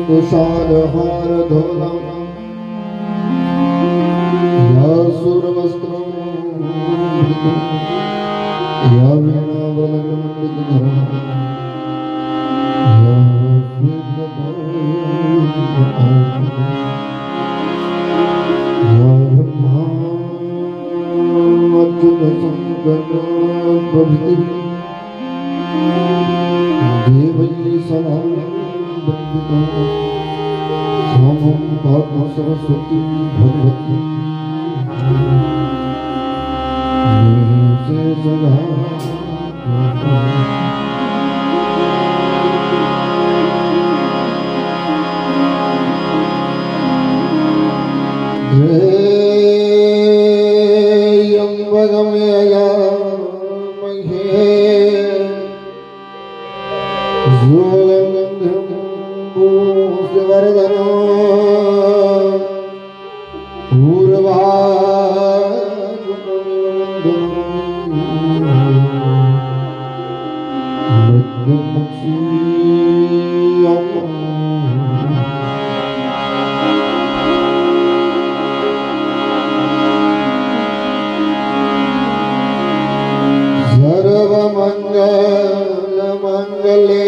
तुषार हार धोला या सुर वस्त्र या वीणा वलंबित धरा या ब्रह्मा अच्युत संगत प्रभृति देवै सदा सोमं पार्थ सरस्वती भगवती से सदा यम्बगमया महे वरदनो सर्वमंगल मंगले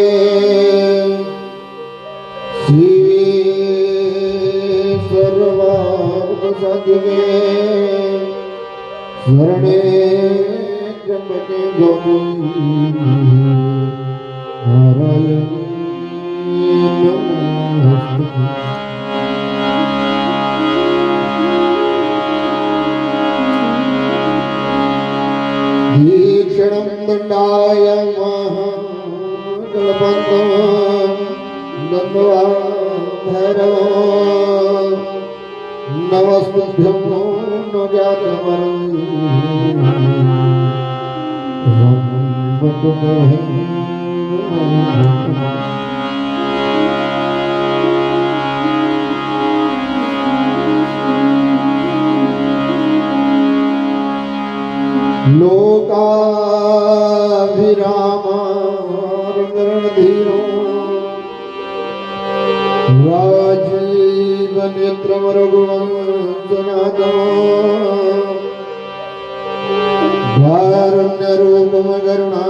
सर्वार्थसाधिके शरणे त्र्यंबके गौरी नारायणी नमोस्तुते। दीक्षणं दण्डाय महागणपतये दण्डवा भैरव नमस्तुभ्यं न जातवरं लोकाभिरामारणधीरो राजीव नेत्रम रघुवंशनाथो धारण्य रूपम करुणा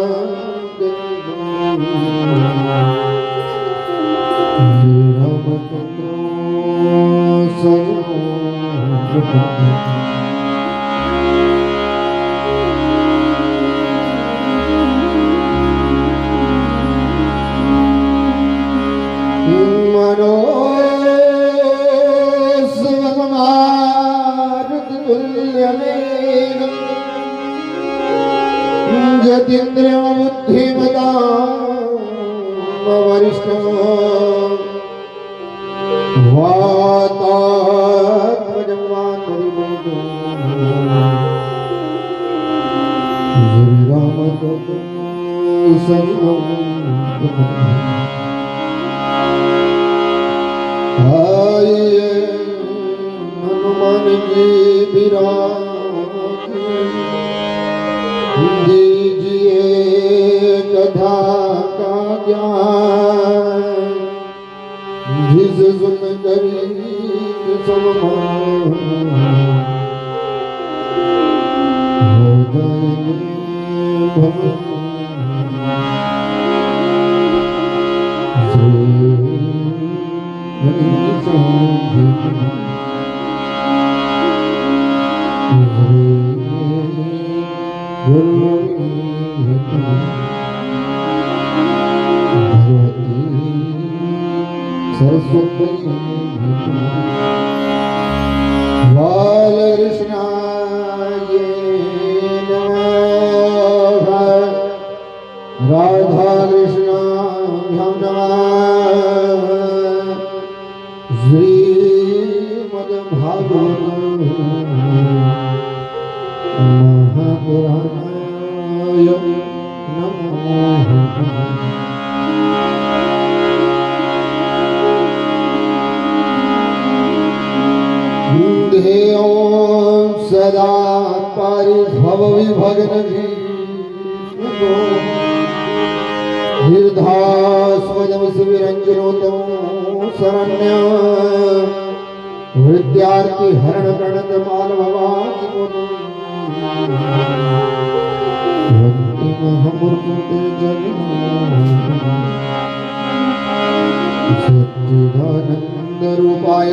जतीन्द्रियं बुद्धिमतां वरिष्ठं वातात्मजं वातरिबोधं श्रीरामदूतं शरणं आइए मन मन की विराग दीजिए कथा का ज्ञान जिस सुन करी सम्मान हो जाएंगे भवन सरस्वती बाल कृष्णाय नमः राधा कृष्णाभ्यां नमः श्रीमद्भागवत महापुराणाय नमः। ध्येयों सदा परिभव विभग्न निर्धास्वजं शिविरंजनोतं शरण्य विद्यार्थी हरण प्रणत मानवाति वंदे महमूर्ते सच्चिदानंद रूपाय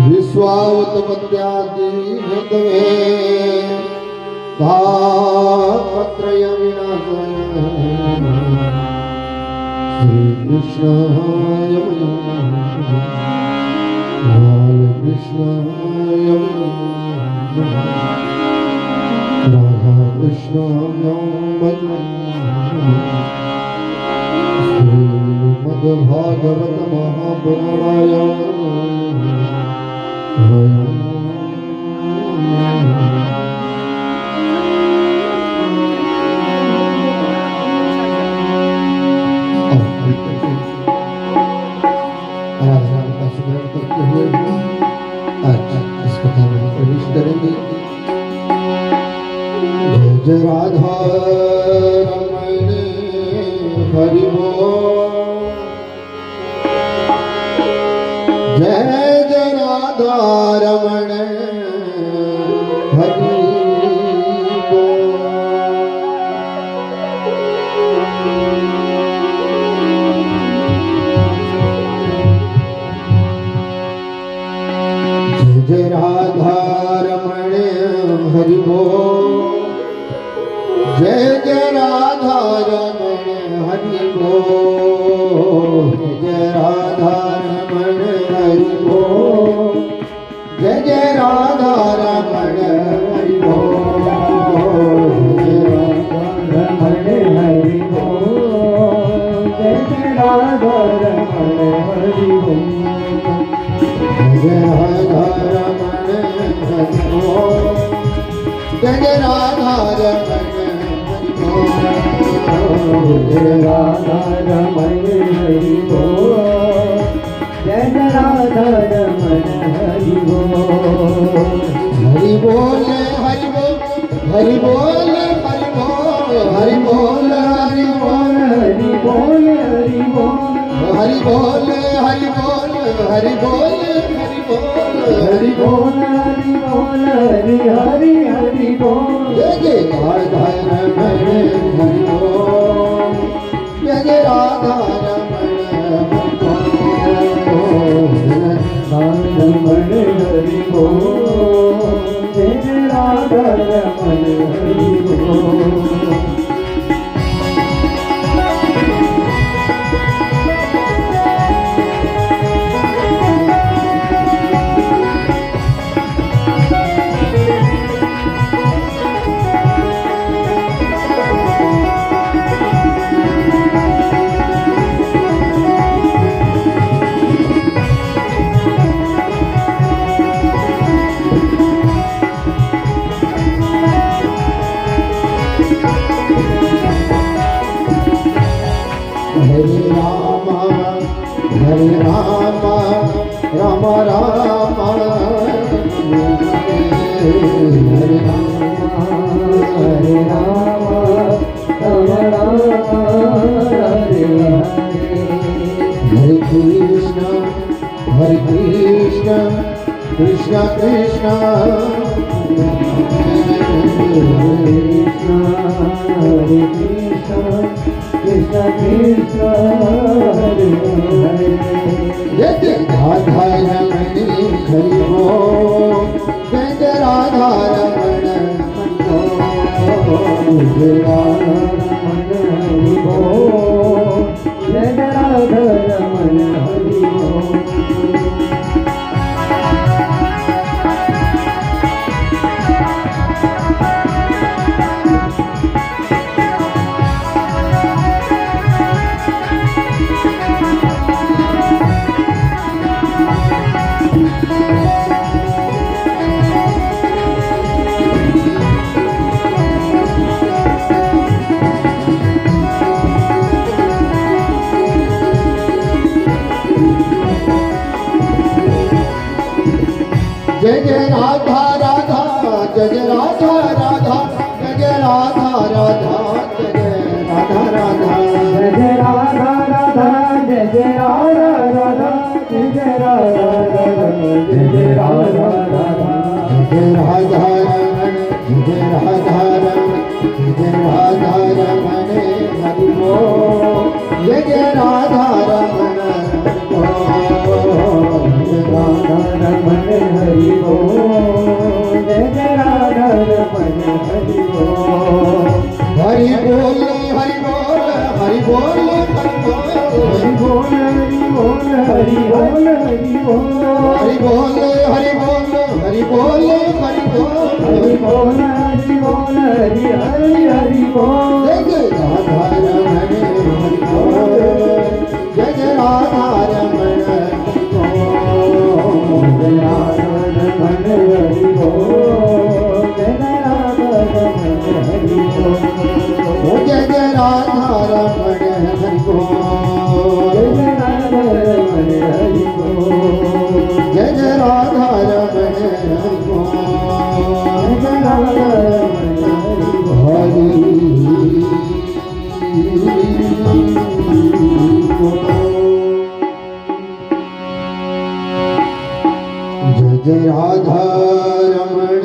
विश्वावतपत्यादि हृदये तापत्रय विनाशाय श्री कृष्णाय बालकृष्णाय राधा कृष्णाय श्रीमद्भागवत महापुराणाय आराधना का स्मरण करते हुए आज इस कथा में प्रवेश करेंगे। जय जय राधा रमण हरि बोल, जय जय राधा रमण हरि बोल। जय जय राधा रमण हरि बोल, जय जय राधा रमण हरि बोल, जय राधा रमण हरि बोल, जय जय राधा रमण हरि बोल, जय राधा रमण हरि बोल, जय जय राधा रमण हरि बोल, जय राधा रमण हरि बोल, जय जय राधा रमण जय राधा रमण हरि बोल, जय जय राधा रमण हरि बोल। हरि बोल हरि बोल हरि बोल हरि बोल हरि बोल हरि बोल हरि बोल हरि बोल हरि बोल हरि बोल हरि बोल हरि बोल हरि बोल हरि बोल हरि हरि हरि बोल। जय जय राधा रमण हरि बोल, जय जय राधा रमण हरि बोल, जय जय राधा रमण हरि बोल। हरे राम राम राम कृष्ण कृष्ण कृष्ण हरे कृष्ण कृष्ण कृष्ण हरे हरे जय जय राधा रमण हरि बोल जय जय राधा रमण जय राधा रमण हरि बोल जय जय राधा रमण हरि बोल जय जय राधा राधा जय जय राधा राधा जय जय राधा राधा जय जय राधा राधा जय जय राधा राधा जय जय राधा राधा जय जय राधा राधा जय जय राधा राधा जय राधा रमण जय राधा रमण जय राधा रमण हरि बोल जय जय राधा रमण राधा रमण हरि बोल जय जय राधा रमण हरि बोल हरि बोल हरि बोल हरि बोल हरि बोल हरि बोल हरि बोल हरि बोल हरि बोल हरि बोल हरि बोल हरि बोल हरि बोल हरि बोल हरि हरि हरि बोल जय जय राधा रमण हरि बोल जय जय राधा रमण जय राधा रमण हरि बोल जय राधा रमण हरि बोल जय जय राधा रमण हरि बोल जय राधा रमण हरि बोल जय जय राधा रमण हरि बोल जय राधा रमण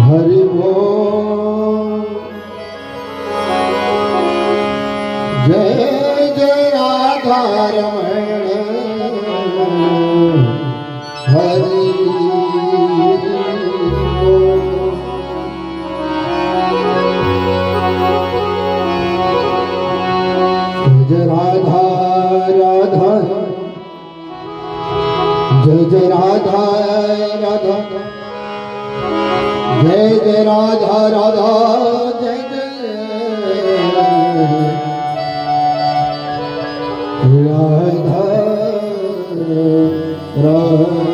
हरि बोल जय राधा रमण हरि बोल जय जय राधा रमण हरि बोल जय राधा राधा जय जय राधा राधा जय जय राधा राधा जय जय राधा राधा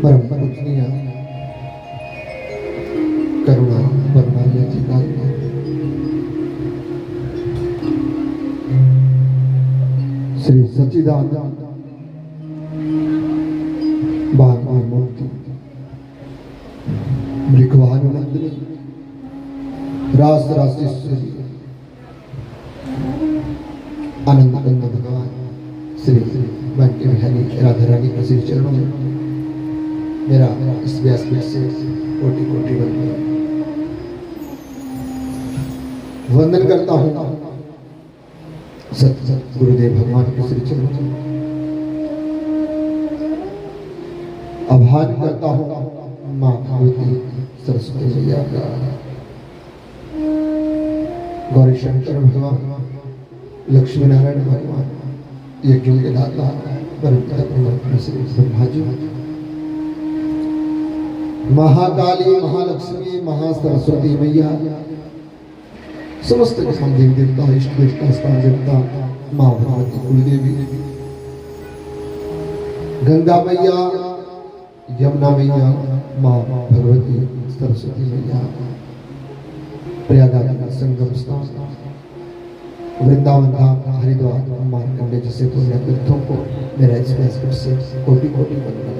परम पूजनीय करुणा वर्णालय चिदात्मा श्री सच्चिदानंद बागवान मूर्ति मृगवानुनंदिनी रास रासेश्वरी आनंद कंद भगवान श्री वेंकट बिहारी राधा रानी के श्री चरणों में मेरा इस व्यासपीठ से कोटि कोटि वंदन करता हूँ सत सत गुरुदेव भगवान के श्री चरणों में आभार करता हूँ माँ भगवती सरस्वती मैया का गौरी शंकर भगवान लक्ष्मी नारायण भगवान यज्ञों के दाता परम पिता श्री ब्रह्मा जी महाकाली महालक्ष्मी महासरस्वती मैया समस्त किसान देवी देवता इष्ट देवता स्थान देवता माँ भगवती कुलदेवी गंगा मैया, यमुना मैया, माँ भगवती, सरस्वती मैया, प्रयागराज का संगम स्थान, वृंदावन धाम, हरिद्वार, मार्कंडे जैसे पुण्य तीर्थों को मेरा इस फेसबुक से कोटि कोटि वंदन।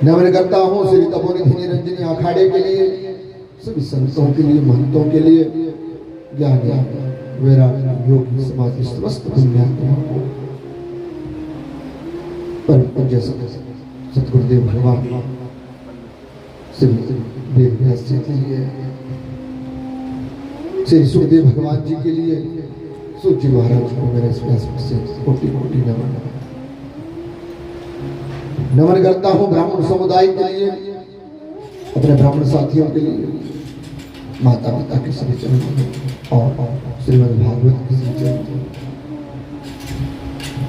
नमन करता हूँ श्री तपोनिधि निरंजनी अखाड़े के लिए, सभी संतों के लिए, महंतों के लिए, ज्ञानी वैराग योगी समाज समस्त पुण्यात्माओं को, परम पूज्य सतगुरुदेव भगवान श्री वेद व्यास जी के लिए, श्री सुखदेव भगवान जी के लिए, सूत जी महाराज को मेरे इस व्यास से कोटि कोटि नमन। नमन करता हूँ ब्राह्मण समुदाय के लिए, अपने ब्राह्मण साथियों के लिए, माता पिता के सभी चरणों में और श्रीमद् भागवत के सभी चरणों में,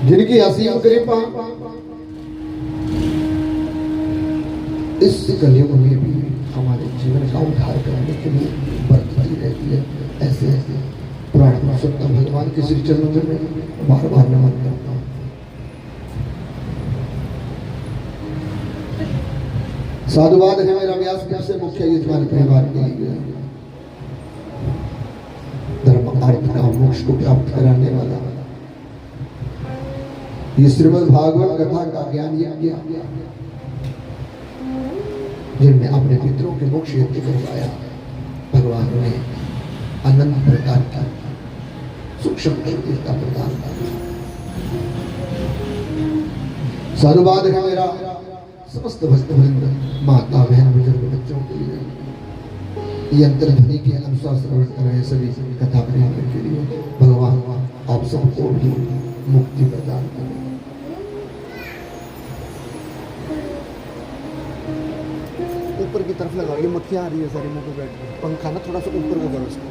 जिनकी असीम कृपा इस कलयुग में भी हमारे जीवन का उद्धार करने के लिए बरतती रहती है। ऐसे ऐसे पुराण पुरुषोत्तम भगवान के श्री चरणों में बार बार नमन करता हूँ। साधुवाद है मेरा व्यास से मुख्य यजमान परिवार के लिए, धर्म अर्थ का मोक्ष को प्राप्त कराने वाला ये श्रीमद् भागवत कथा का ज्ञान यज्ञ, जिनमें अपने पितरों के मोक्ष यज्ञ करवाया, भगवान ने अनंत प्रकार की सूक्ष्म तीर्थता प्रदान किया। साधुवाद है मेरा समस्त भक्त वृंद, माता बहन बुजुर्ग बच्चों के लिए, यंत्र ध्वनि के अनुसार श्रवण कर रहे सभी कथा प्रेमियों के लिए भगवान आप सबको भी मुक्ति प्रदान करें। ऊपर की तरफ लगाओ, ये मक्खियाँ आ रही है सारी मुंह पे बैठ के, पंखा ना थोड़ा सा ऊपर को करो इसको।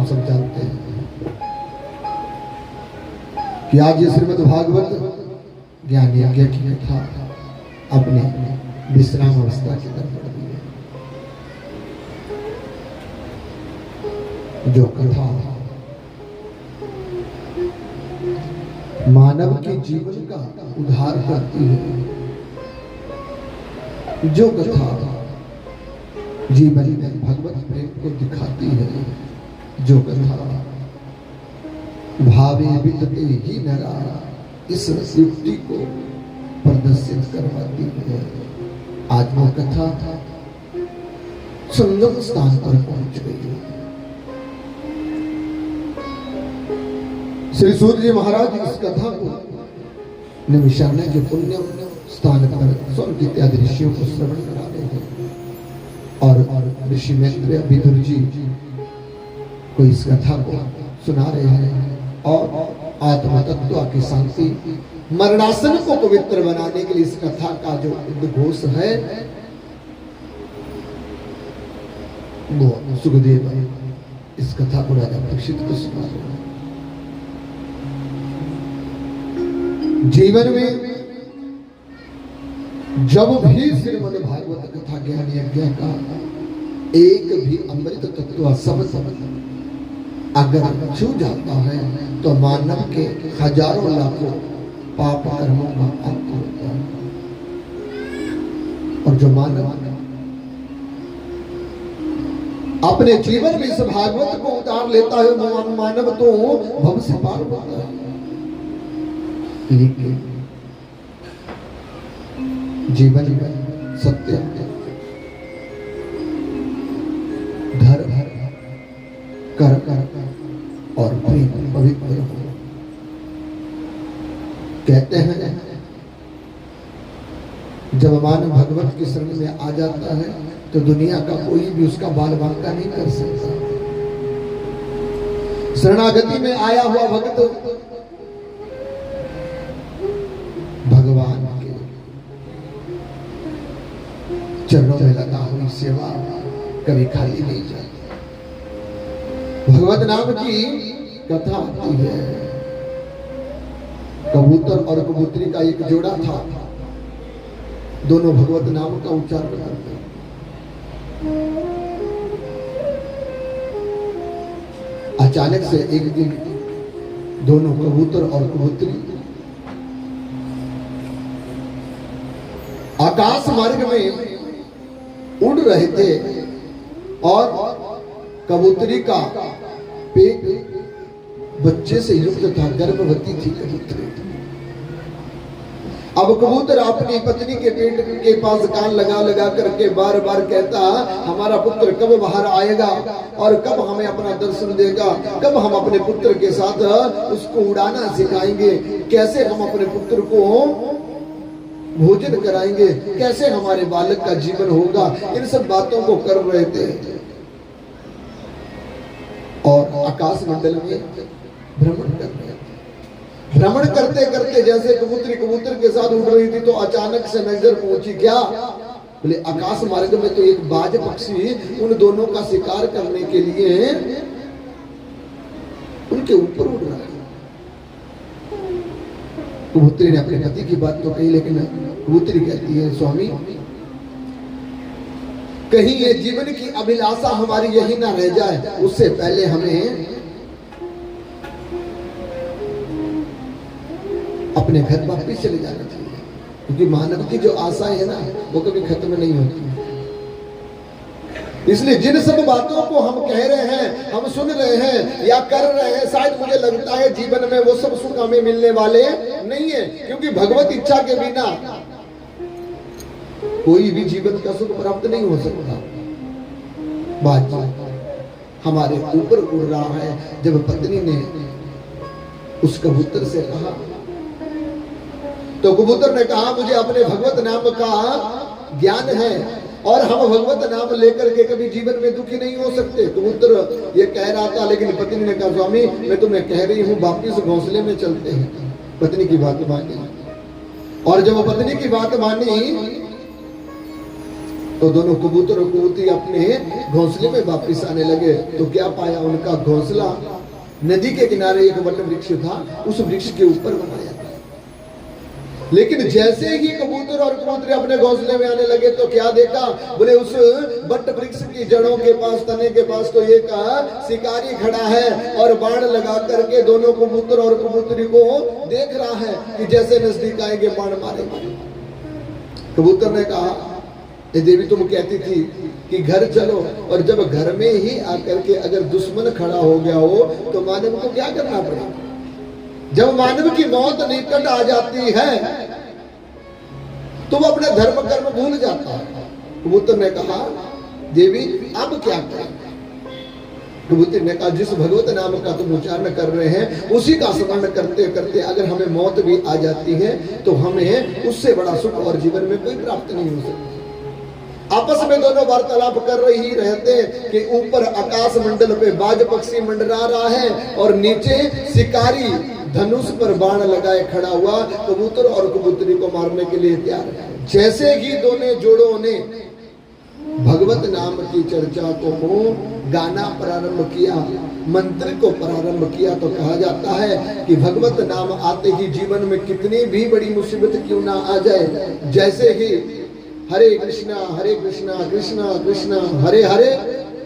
सब जानते हैं कि आज ये श्रीमद् भागवत ज्ञान यज्ञ की कथा अपने विश्राम अवस्था की तरफ बढ़ रही है। जो कथा मानव के जीवन का उद्धार करती है, जो कथा जीवन में भगवत प्रेम को दिखाती है, जो कथा भावे विदते ही नरा इस युक्ति को प्रदर्शित करवाती है। आज वो कथा संगम स्थान पर पहुंच गई है। श्री सूत जी महाराज इस कथा को निमिषारण्य के पुण्य स्थान पर स्वर्ग इत्यादि ऋषियों को श्रवण करा रहे हैं और ऋषि मैत्रेय विदुर जी को इस कथा को सुना रहे हैं और आत्म तत्व की शांति मरणासन को पवित्र बनाने के लिए इस कथा का जो उद्घोष है वो सुखदेव इस कथा को राजा परीक्षित को सुना रहे हैं। जीवन में जब भी श्रीमद् भागवत कथा ज्ञान यज्ञ का एक भी अमृत तत्व शब्द अगर छू जाता है तो मानव के हजारों लाखों पाप कर्मों का अंत होता है। और जो मानव अपने जीवन में इस भागवत को उतार लेता है, मानव तो भव से पार होता है। लेकिन जीवन में सत्य, धर्म, कर्म और प्रेम पवित्र हो। कहते हैं जब मानव भगवत की शरण में आ जाता है तो दुनिया का कोई भी उसका बाल बांका नहीं कर सकता। शरणागति में आया हुआ भक्त भगवान के चरणों में लगा हुई सेवा कभी खाली नहीं जाती। भगवत नाम की कथा आती है। कबूतर और कबूतरी का एक जोड़ा था, दोनों भगवत नाम का उच्चारण करते। अचानक से एक दिन दोनों कबूतर और कबूतरी आकाश मार्ग में उड़ रहे थे और कबूतरी का पेट बच्चे से युक्त था, गर्भवती थी कबूतरी। अब कबूतर अपनी पत्नी के पेट के पास कान लगा लगा करके बार बार कहता, हमारा पुत्र कब बाहर आएगा और कब हमें अपना दर्शन देगा, कब हम अपने पुत्र के साथ उसको उड़ाना सिखाएंगे, कैसे हम अपने पुत्र को भोजन कराएंगे, कैसे हमारे बालक का जीवन होगा। इन सब बातों को कर रहे थे और आकाश मंडल में भ्रमण कर रहे थे। भ्रमण करते करते जैसे कबूतरी कबूतर के साथ उड़ रही थी तो अचानक से नजर पहुंची, क्या बोले, आकाश मार्ग में तो एक बाज पक्षी उन दोनों का शिकार करने के लिए उनके ऊपर उड़ रहा है। कबूतरी ने अपने पति की बात तो कही, लेकिन कबूतरी कहती है, स्वामी कहीं ये जीवन की अभिलाषा हमारी यही ना रह जाए, उससे पहले हमें अपने घर वापिस चले जाना चाहिए, क्योंकि मानव की जो आशाएं है ना वो कभी खत्म नहीं होती। इसलिए जिन सब बातों को हम कह रहे हैं, हम सुन रहे हैं या कर रहे हैं, शायद मुझे लगता है जीवन में वो सब सुख हमें मिलने वाले नहीं है, क्योंकि भगवत इच्छा के बिना कोई भी जीवन का सुख प्राप्त नहीं हो सकता। बात हमारे ऊपर उड़ रहा है। जब पत्नी ने उस कबूतर से कहा तो कबूतर ने कहा, मुझे अपने भगवत नाम का ज्ञान है और हम भगवत नाम लेकर के कभी जीवन में दुखी नहीं हो सकते। कबूतर ये कह रहा था, लेकिन पत्नी ने कहा, स्वामी मैं तुम्हें कह रही हूँ वापिस घोंसले में चलते हैं। पत्नी की बात मानी और जब पत्नी की बात मानी तो दोनों कबूतर और कबूतरी अपने घोंसले में वापिस आने लगे। तो क्या पाया, उनका घोंसला नदी के किनारे एक वट वृक्ष था, उस वृक्ष के ऊपर बनाया था। लेकिन जैसे ही कबूतर और कबूतरी अपने घोंसले में आने लगे तो क्या देखा, बोले उस वट वृक्ष की जड़ों के पास, तने के पास तो एक शिकारी खड़ा है और बाण लगा करके दोनों कबूतर और कबूतरी को देख रहा है कि जैसे नजदीक आएंगे बाण मारेंगे। कबूतर ने कहा, ये देवी तुम कहती थी कि घर चलो, और जब घर में ही आकर के अगर दुश्मन खड़ा हो गया हो तो मानव को क्या करना पड़ेगा। जब मानव की मौत निकट आ जाती है तो वो अपने धर्म कर्म भूल जाता है। कबूतर ने कहा, देवी अब क्या करें। कबूतर ने कहा, जिस भगवत नाम का तुम उच्चारण कर रहे हैं उसी का स्मरण करते करते अगर हमें मौत भी आ जाती है तो हमें उससे बड़ा सुख और जीवन में कोई प्राप्त नहीं हो सकता। आपस में दोनों वार्तालाप कर रही रहते कि ऊपर आकाश मंडल पे बाज पक्षी मंडरा रहा है और नीचे शिकारी धनुष पर बाण लगाए खड़ा हुआ कबूतर और कबूतरी को मारने के लिए तैयार है। जैसे ही दोनों जोड़ों ने भगवत नाम की चर्चा को गाना प्रारंभ किया, मंत्र को प्रारंभ किया, तो कहा जाता है कि भगवत नाम आते ही जीवन में कितनी भी बड़ी मुसीबत क्यों ना आ जाए, जैसे ही हरे कृष्णा कृष्णा कृष्णा हरे हरे,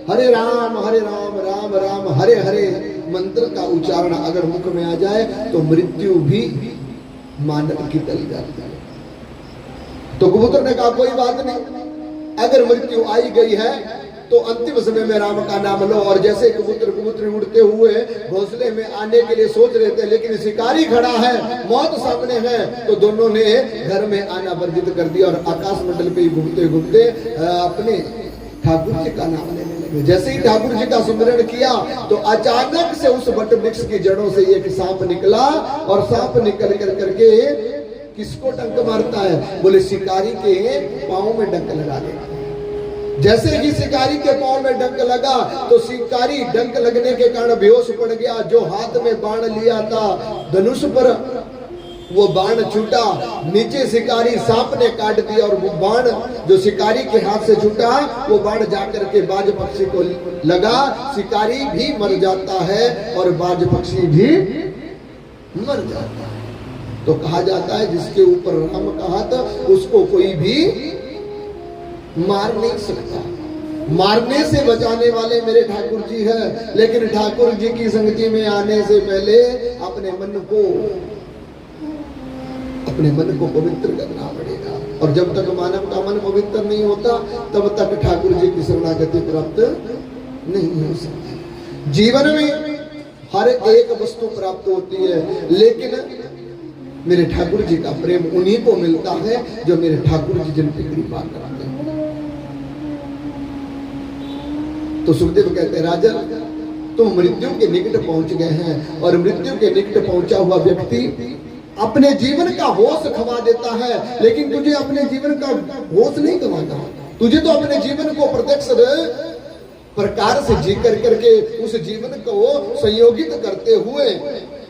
हरे राम राम राम हरे हरे मंत्र का उच्चारण अगर मुख में आ जाए तो मृत्यु भी मानव की टल जाती है। तो कबूतर ने कहा, कोई बात नहीं, अगर मृत्यु आई गई है तो अंतिम समय में राम का नाम लो। और जैसे कबूतर कबूतरी उड़ते हुए घोंसले में आने के लिए सोच रहे थे, लेकिन शिकारी खड़ा है, मौत सामने है, तो दोनों ने घर में आना वर्जित कर दिया और आकाश मंडल पे घूमते घूमते अपने ठाकुर जी का नाम लेने लगे। जैसे ही ठाकुर जी का सुमिरन किया तो अचानक से उस वट वृक्ष की जड़ों से एक सांप निकला और सांप निकल कर करके किसको डंक मारता है, बोले शिकारी के पांव में डंक लगा देता। जैसे ही शिकारी के पांव में डंक लगा तो शिकारी डंक लगने के कारण बेहोश पड़ गया। जो हाथ में बाण लिया था धनुष पर वो बाण छूटा, नीचे शिकारी सांप ने काट दिया और वो बाण जो शिकारी के हाथ से छूटा वो बाण जाकर के बाज पक्षी को लगा। शिकारी भी मर जाता है और बाज पक्षी भी मर जाता है। तो कहा जाता है जिसके ऊपर राम का हाथ उसको कोई भी मार नहीं सकता। मारने से बचाने वाले मेरे ठाकुर जी है, लेकिन ठाकुर जी की संगति में आने से पहले अपने मन को पवित्र करना पड़ेगा। और जब तक मानव का मन पवित्र नहीं होता तब तक ठाकुर जी की शरणागति प्राप्त नहीं हो सकती। जीवन में हर एक वस्तु प्राप्त होती है, लेकिन मेरे ठाकुर जी का प्रेम उन्हीं को मिलता है जो मेरे ठाकुर जी जिन पर कृपा करते हैं। तो सुखदेव कहते हैं राजन तुम मृत्यु के निकट पहुंच गए हैं, और मृत्यु के निकट पहुंचा हुआ व्यक्ति अपने जीवन का होश खवा देता है, लेकिन तुझे अपने जीवन का होश नहीं गंवाना। तुझे तो अपने जीवन को प्रत्यक्ष प्रकार से जी करके उस जीवन को संयोगित करते हुए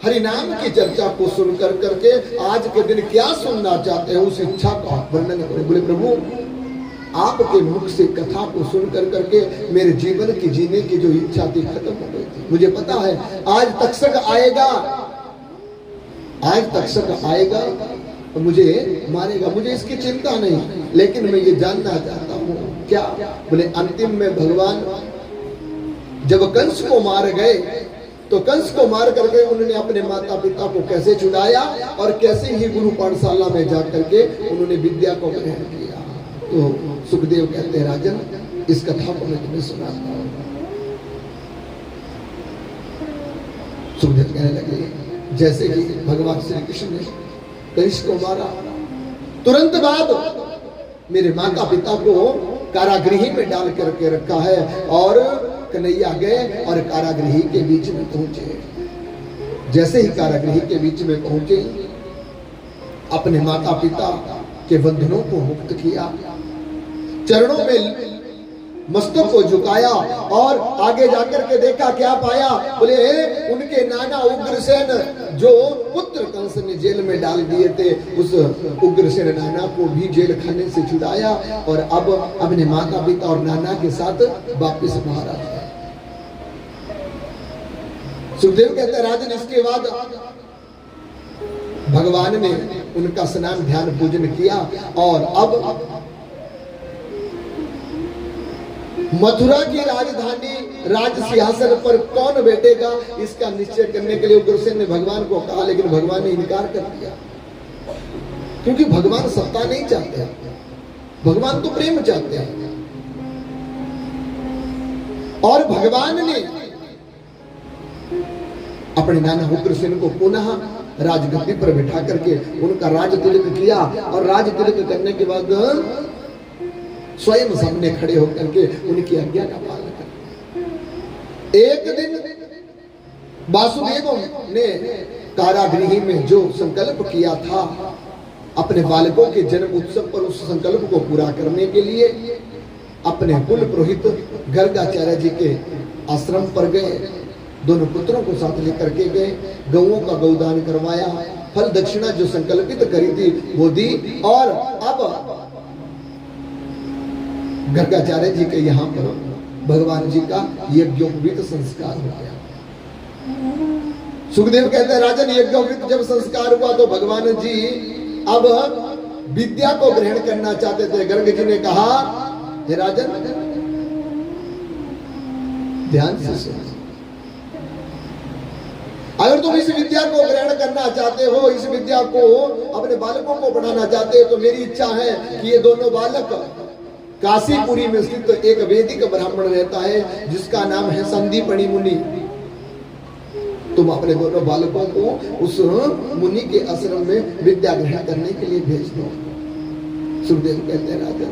हरि नाम की चर्चा को सुन करके आज के दिन क्या सुनना चाहते हैं उस इच्छा का वर्णन करो। बोले प्रभु आपके मुख से कथा को सुन करके मेरे जीवन की जीने की जो इच्छा थी खत्म हो गई थी। मुझे पता है आज तक्षक आएगा तो मुझे मारेगा, मुझे इसकी चिंता नहीं, लेकिन मैं ये जानना चाहता हूँ क्या। बोले अंतिम में भगवान जब कंस को मार गए तो कंस को मार करके उन्होंने अपने माता पिता को कैसे छुड़ाया और कैसे ही गुरु पाठशाला में जा करके उन्होंने विद्या को ग्रहण किया। तो सुखदेव कहते हैं राजन इस कथा को मैं तुम्हें सुनाता हूँ। सुखदेव कहने लगे जैसे कि भगवान श्री कृष्ण ने कंस को मारा, तुरंत बाद मेरे माता पिता को कारागृह में डाल करके रखा है, और कन्हैया गए और कारागृह के बीच में पहुंचे। जैसे ही कारागृह के बीच में पहुंचे अपने माता पिता के बंधनों को मुक्त किया, चरणों में मस्तक को झुकाया और आगे जाकर के देखा क्या पाया। बोले उनके नाना उग्रसेन जो पुत्र कंस ने जेल में डाल दिए थे उस उग्रसेन नाना को भी जेल खाने से छुड़ाया और अब अपने माता पिता और नाना के साथ वापिस महाराज। सुखदेव कहते राजन इसके बाद भगवान ने उनका स्नान ध्यान पूजन किया और अब मथुरा की राजधानी राज सिंहासन पर कौन बैठेगा इसका निश्चय करने के लिए उग्रसेन ने भगवान को कहा, लेकिन भगवान ने इनकार कर दिया, क्योंकि भगवान सत्ता नहीं चाहते, भगवान तो प्रेम चाहते हैं। और भगवान ने अपने नाना उग्रसेन को पुनः राजगद्दी पर बिठा करके उनका राज तिलक किया, और राज तिलक करने के बाद स्वयं सामने खड़े होकर के उनकी आज्ञा का पालन कर। एक दिन वासुदेव ने कारागृह में जो संकल्प किया था अपने बालकों के जन्म उत्सव पर, उस संकल्प को पूरा करने के लिए अपने कुल पुरोहित गर्गाचार्य जी के आश्रम पर गए, दोनों पुत्रों को साथ लेकर के गए, गौओं का गौदान करवाया, फल दक्षिणा जो संकल्पित करी थी वो दी, और अब गर्गाचार्य जी के यहाँ पर भगवान जी का यज्ञोपवीत संस्कार हो गया। सुखदेव कहते हैं राजन यज्ञोपवीत जब संस्कार हुआ तो भगवान जी अब विद्या को ग्रहण करना चाहते थे। गर्ग जी ने कहा हे राजन ध्यान से सुनो, अगर तुम इस विद्या को ग्रहण करना चाहते हो, इस विद्या को अपने बालकों को पढ़ाना चाहते हो, तो मेरी इच्छा है कि ये दोनों बालक काशीपुरी में स्थित एक वैदिक ब्राह्मण रहता है जिसका नाम है संदीपनी मुनि, तुम अपने दोनों बालकों को उस मुनि के आश्रम में विद्या ग्रहण करने के लिए भेज दो। सुखदेव कहते हैं राजा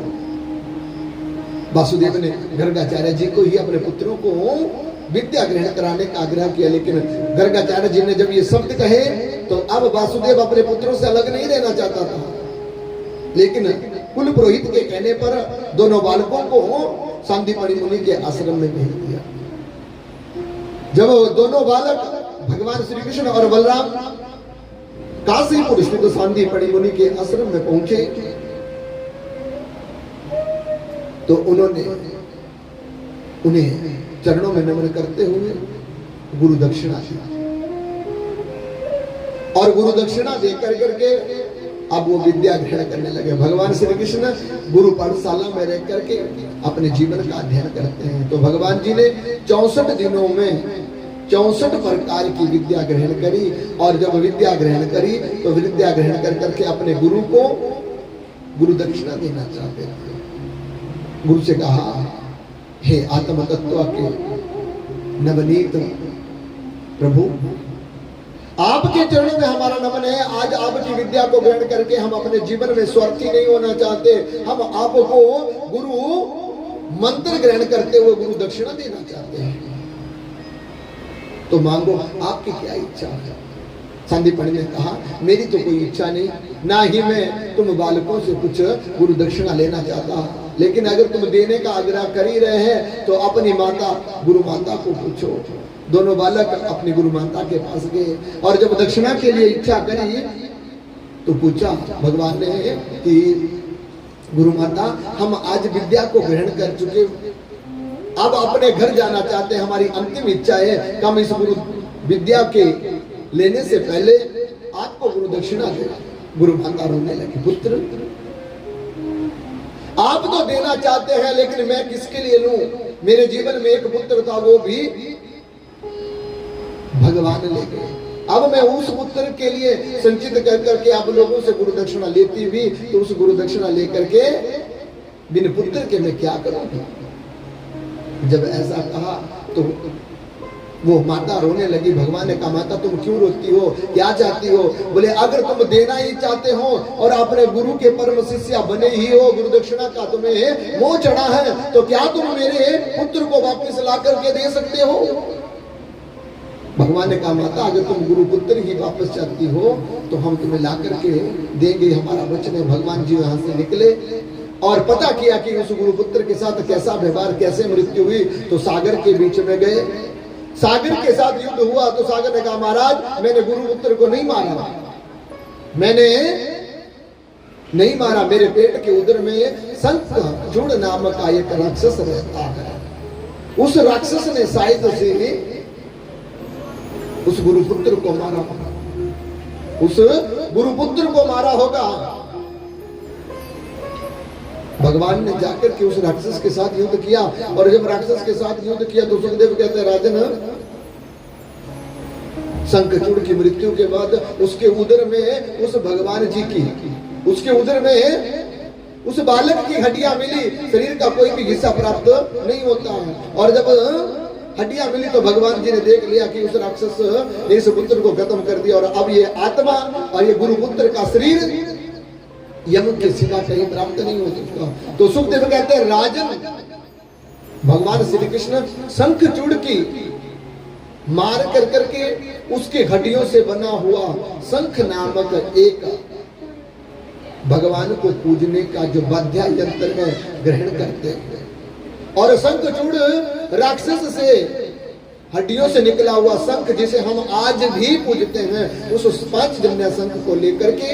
वासुदेव ने गर्गाचार्य जी को ही अपने पुत्रों को विद्या ग्रहण कराने का आग्रह किया, लेकिन गर्गाचार्य जी ने जब ये शब्द कहे तो अब वासुदेव अपने पुत्रों से अलग नहीं रहना चाहता था, लेकिन कुल पुरोहित के कहने पर दोनों बालकों को संदीपनी मुनि के आश्रम में भेज दिया। जब दोनों बालक भगवान श्री कृष्ण और बलराम काशीपुर स्थित सांदीपनि मुनि के आश्रम में पहुंचे तो उन्होंने उन्हें चरणों में नमन करते हुए गुरु दक्षिणा दी और गुरु दक्षिणा देकर करके अब वो विद्या ग्रहण करने लगे। भगवान श्री कृष्ण गुरु पाठशाला में रह करके अपने जीवन का अध्ययन करते हैं। तो भगवान जी ने 64 दिनों में 64 प्रकार की विद्या ग्रहण करी और जब विद्या ग्रहण करी तो विद्या ग्रहण कर करके अपने गुरु को गुरु दक्षिणा देना चाहते थे। गुरु से कहा, हे आत्म तत्व के नवनीत प्रभु, आपके चरणों में हमारा नमन है। आज आपकी विद्या को ग्रहण करके हम अपने जीवन में स्वार्थी नहीं होना चाहते। हम आपको गुरु मंत्र ग्रहण करते हुए गुरु दक्षिणा देना चाहते हैं। तो मांगो, आपकी क्या इच्छा है? सांदीपनि ने कहा, मेरी तो कोई इच्छा नहीं, ना ही मैं तुम बालकों से कुछ गुरु दक्षिणा लेना चाहता, लेकिन अगर तुम देने का आग्रह कर ही रहे हैं तो अपनी माता गुरु माता को पूछो। दोनों बालक अपनी गुरु माता के पास गए और जब दक्षिणा के लिए इच्छा करी तो पूछा भगवान ने कि गुरु माता, हम आज विद्या को ग्रहण कर चुके, अब अपने घर जाना चाहते हैं। हमारी अंतिम इच्छा है कि हम इस गुरु विद्या के लेने से पहले आपको गुरु दक्षिणा दे। गुरु माता रोने लगी, पुत्र आप तो देना चाहते हैं, लेकिन मैं किसके लिए लूं? मेरे जीवन में एक पुत्र था, वो भी भगवान ले गए। अब मैं उस पुत्र के लिए संचित कर करके आप लोगों से गुरु दक्षिणा लेती हुई, तो उस गुरु दक्षिणा लेकर के बिन पुत्र के मैं क्या करूंगी? जब ऐसा कहा तो वो माता रोने लगी। भगवान ने कहा, माता तुम क्यों रोती हो, क्या चाहती हो? बोले, अगर तुम देना ही चाहते हो और अपने गुरु के परम शिष्य बने ही हो, गुरु दक्षिणा का तुम्हें मोह चढ़ा है, तो क्या तुम मेरे पुत्र को वापस ला करके दे सकते हो? भगवान ने कहा, माता अगर तुम गुरु पुत्र ही वापस चाहती हो तो हम तुम्हें ला करके देंगे, हमारा वचन है। भगवान जी वहां से निकले और पता किया कि उस गुरु पुत्र के साथ कैसा व्यवहार, कैसे मृत्यु हुई। तो सागर के बीच में गए, सागर के साथ युद्ध हुआ तो सागर ने कहा, महाराज मैंने गुरु पुत्र को नहीं मारा, मैंने नहीं मारा, मेरे पेट के उदर में शंखचूड़ नामक का एक राक्षस रहता है। उस राक्षस ने शायद से उस गुरुपुत्र को मारा, उस गुरुपुत्र को मारा होगा। भगवान ने जाकर के उस राक्षस के साथ युद्ध किया और जब राक्षस के साथ युद्ध किया तो सुखदेव कहते हैं, राजन शंखचूड़ की मृत्यु के बाद उसके उदर में उस भगवान जी की, उसके उदर में उस बालक की हड्डियां मिली। शरीर का कोई भी हिस्सा प्राप्त नहीं होता है और जब हड्डियां मिली तो भगवान जी ने देख लिया कि उस राक्षस ने इस पुत्र को खत्म कर दिया और अब ये आत्मा और ये गुरुपुत्र का शरीर यम के सिवा कहीं प्राप्त नहीं हो सकता। तो सुखदेव कहते हैं, राजन भगवान श्री कृष्ण शंखचूड़ की मार कर करके उसके हड्डियों से बना हुआ शंख नामक एक भगवान को पूजने का जो वाद्य यंत्र है ग्रहण करते हैं और शंखचूड़ राक्षस से हड्डियों से निकला हुआ शंख जिसे हम आज भी पूजते हैं, उस 5 जन्य शंख को लेकर के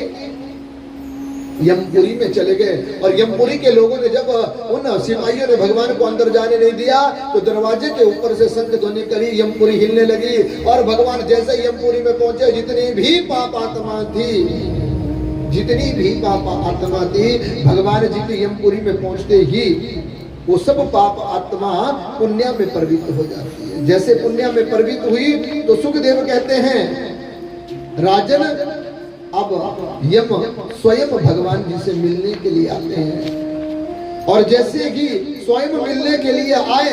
यमपुरी में चले गए। और यमपुरी के लोगों ने जब उन सिपाहियों ने भगवान को अंदर जाने नहीं दिया तो दरवाजे के ऊपर से शंख ध्वनि करी, यमपुरी हिलने लगी और भगवान जैसे यमपुरी में पहुंचे, जितनी भी पाप आत्मा थी, जितनी भी पाप आत्मा थी, भगवान जी की यमपुरी में पहुंचते ही वो सब पाप आत्मा पुण्य में प्रवृत्त हो जाती है। जैसे पुण्य में प्रवृत्त हुई तो सुखदेव कहते हैं, राजन अब यम स्वयं भगवान जी से मिलने के लिए आते हैं और जैसे ही स्वयं मिलने के लिए आए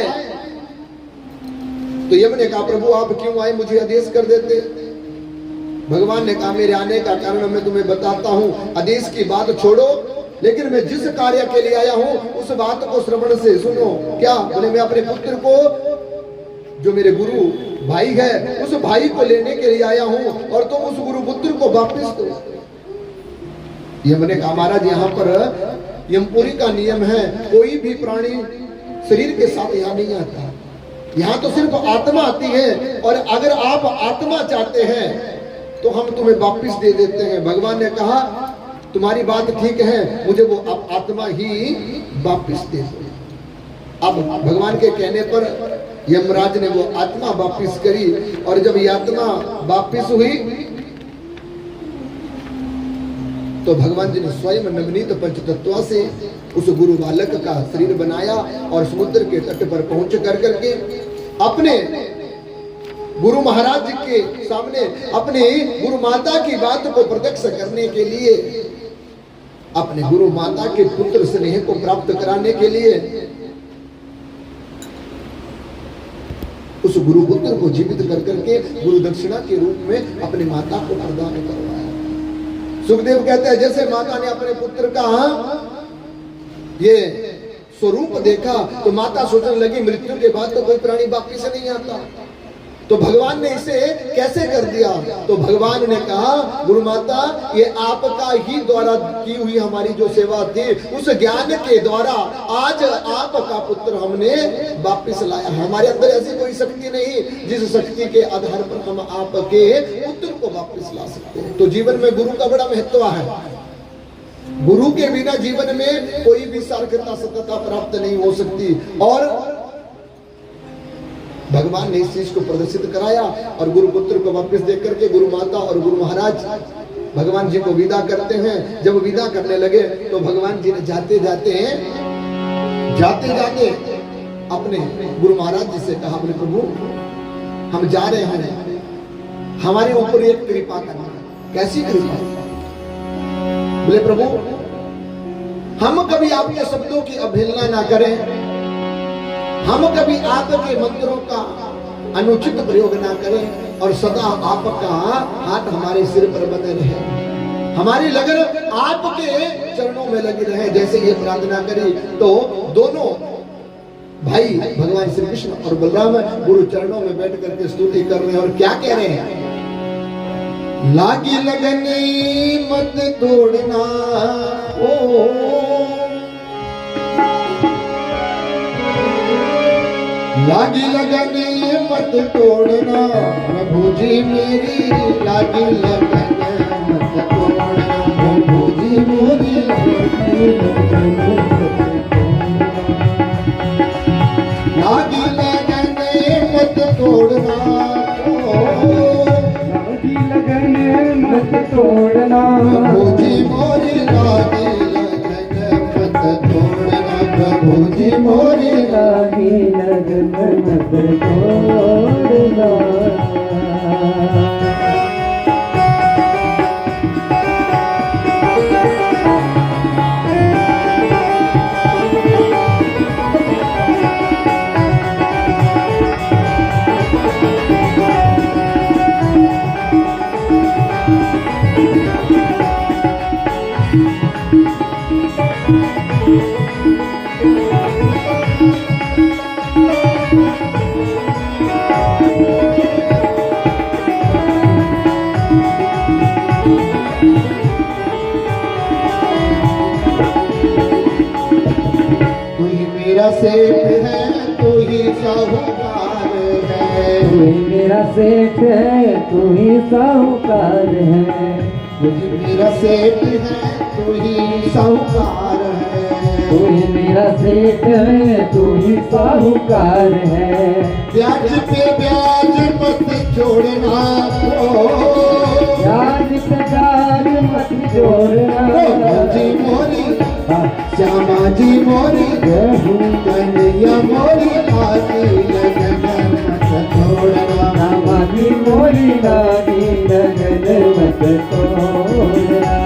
तो यम ने कहा, प्रभु आप क्यों आए, मुझे आदेश कर देते। भगवान ने कहा, मेरे आने का कारण मैं तुम्हें बताता हूं, आदेश की बात छोड़ो, लेकिन मैं जिस कार्य के लिए आया हूं उस बात को श्रवण से सुनो। क्या? बोले, मैं अपने पुत्र को, जो मेरे गुरु भाई है, उस भाई को लेने के लिए आया हूं और तुम उस गुरु पुत्र को वापस दो। यम ने कहा, महाराज यहाँ पर यमपुरी का नियम है, कोई भी प्राणी शरीर के साथ यहाँ नहीं आता, यहाँ तो सिर्फ आत्मा आती है और अगर आप आत्मा चाहते हैं तो हम तुम्हें वापस दे देते हैं। भगवान ने कहा तुम्हारी बात ठीक है, मुझे वो आत्मा ही वापस दे दो। अब भगवान के कहने पर यमराज ने वो आत्मा वापस करी, और जब ये आत्मा वापस हुई तो भगवान जी ने स्वयं नवनीत पंचतत्व से उस गुरु बालक का शरीर बनाया और समुद्र के तट पर पहुंच करके अपने गुरु महाराज जी के सामने अपने गुरु माता की बात को प्रत्यक्ष करने के लिए, अपने गुरु माता के पुत्र स्नेह को प्राप्त कराने के लिए उस गुरु पुत्र को जीवित कर करके गुरु दक्षिणा के रूप में अपनी माता को प्रदान करवाया। सुखदेव कहते हैं जैसे माता ने अपने पुत्र का ये स्वरूप देखा तो माता सोचने लगी मृत्यु के बाद तो कोई प्राणी वापिस नहीं आता, तो भगवान ने इसे कैसे कर दिया? तो भगवान ने कहा गुरु माता ये आपका ही द्वारा की हुई हमारी जो सेवा थी उस ज्ञान के द्वारा आज आपका पुत्र हमने वापिस लाया। हमारे अंदर ऐसी कोई शक्ति नहीं जिस शक्ति के आधार पर हम आपके पुत्र को वापिस ला सकते हैं। तो जीवन में गुरु का बड़ा महत्व है। गुरु के बिना जीवन में कोई भी सार्थकता सत्यता प्राप्त नहीं हो सकती। और भगवान ने इस चीज को प्रदर्शित कराया और गुरु पुत्र को वापस देख करके गुरु माता और गुरु महाराज भगवान जी को विदा करते हैं। जब विदा करने लगे तो भगवान जी ने जाते जाते अपने गुरु महाराज जी से कहा बोले प्रभु हम जा रहे हैं, हमारे ऊपर एक कृपा करना। कैसी कृपा? बोले प्रभु हम कभी आपके शब्दों की अवहेलना ना करें, हम कभी आपके मंत्रों का अनुचित प्रयोग ना करें और सदा आपका हाथ हमारे सिर पर बने रहे, हमारी लगन आपके चरणों में लगी रहे। जैसे ये प्रार्थना करी तो दोनों भाई भगवान श्री कृष्ण और बलराम गुरु चरणों में बैठ करके स्तुति कर रहे हैं। और क्या कह रहे हैं? लागी लगनी मत तोड़ना ओ, लागी लगन मत तोड़ना प्रभु जी मेरी, लागी लगन मत तोड़ना प्रभु जी मेरी, लागी लगन मत तोड़ना, लागी लगन मत तोड़ना प्रभु जी मोरी, लागी लगन मत तोड़ना प्रभु जी मोरी, लागी लगन मत तोड़ना। सेठ है तू ही साहूकार है, तू मेरा सेठ है तू ही साहूकार है, तू मेरा सेठ है तू ही साहूकार है, तू मेरा सेठ है तू ही साहूकार है। ब्याज पे ब्याज मत छोड़ना, ब्याज पे ब्याज मत छोड़ना जी मोरी, श्यामा जी मोरी, कन्हैया मोरी, लागी लगन मत तोड़ना, श्यामा जी मोरी, लागी लगन मत तोड़ना।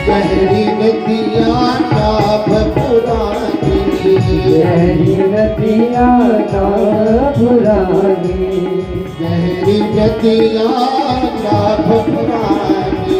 गहरी नदियाँ नाभ पुरानी, गहरी नदियाँ नाभ पुरानी, गहरी नदियाँ नाभ पुरानी,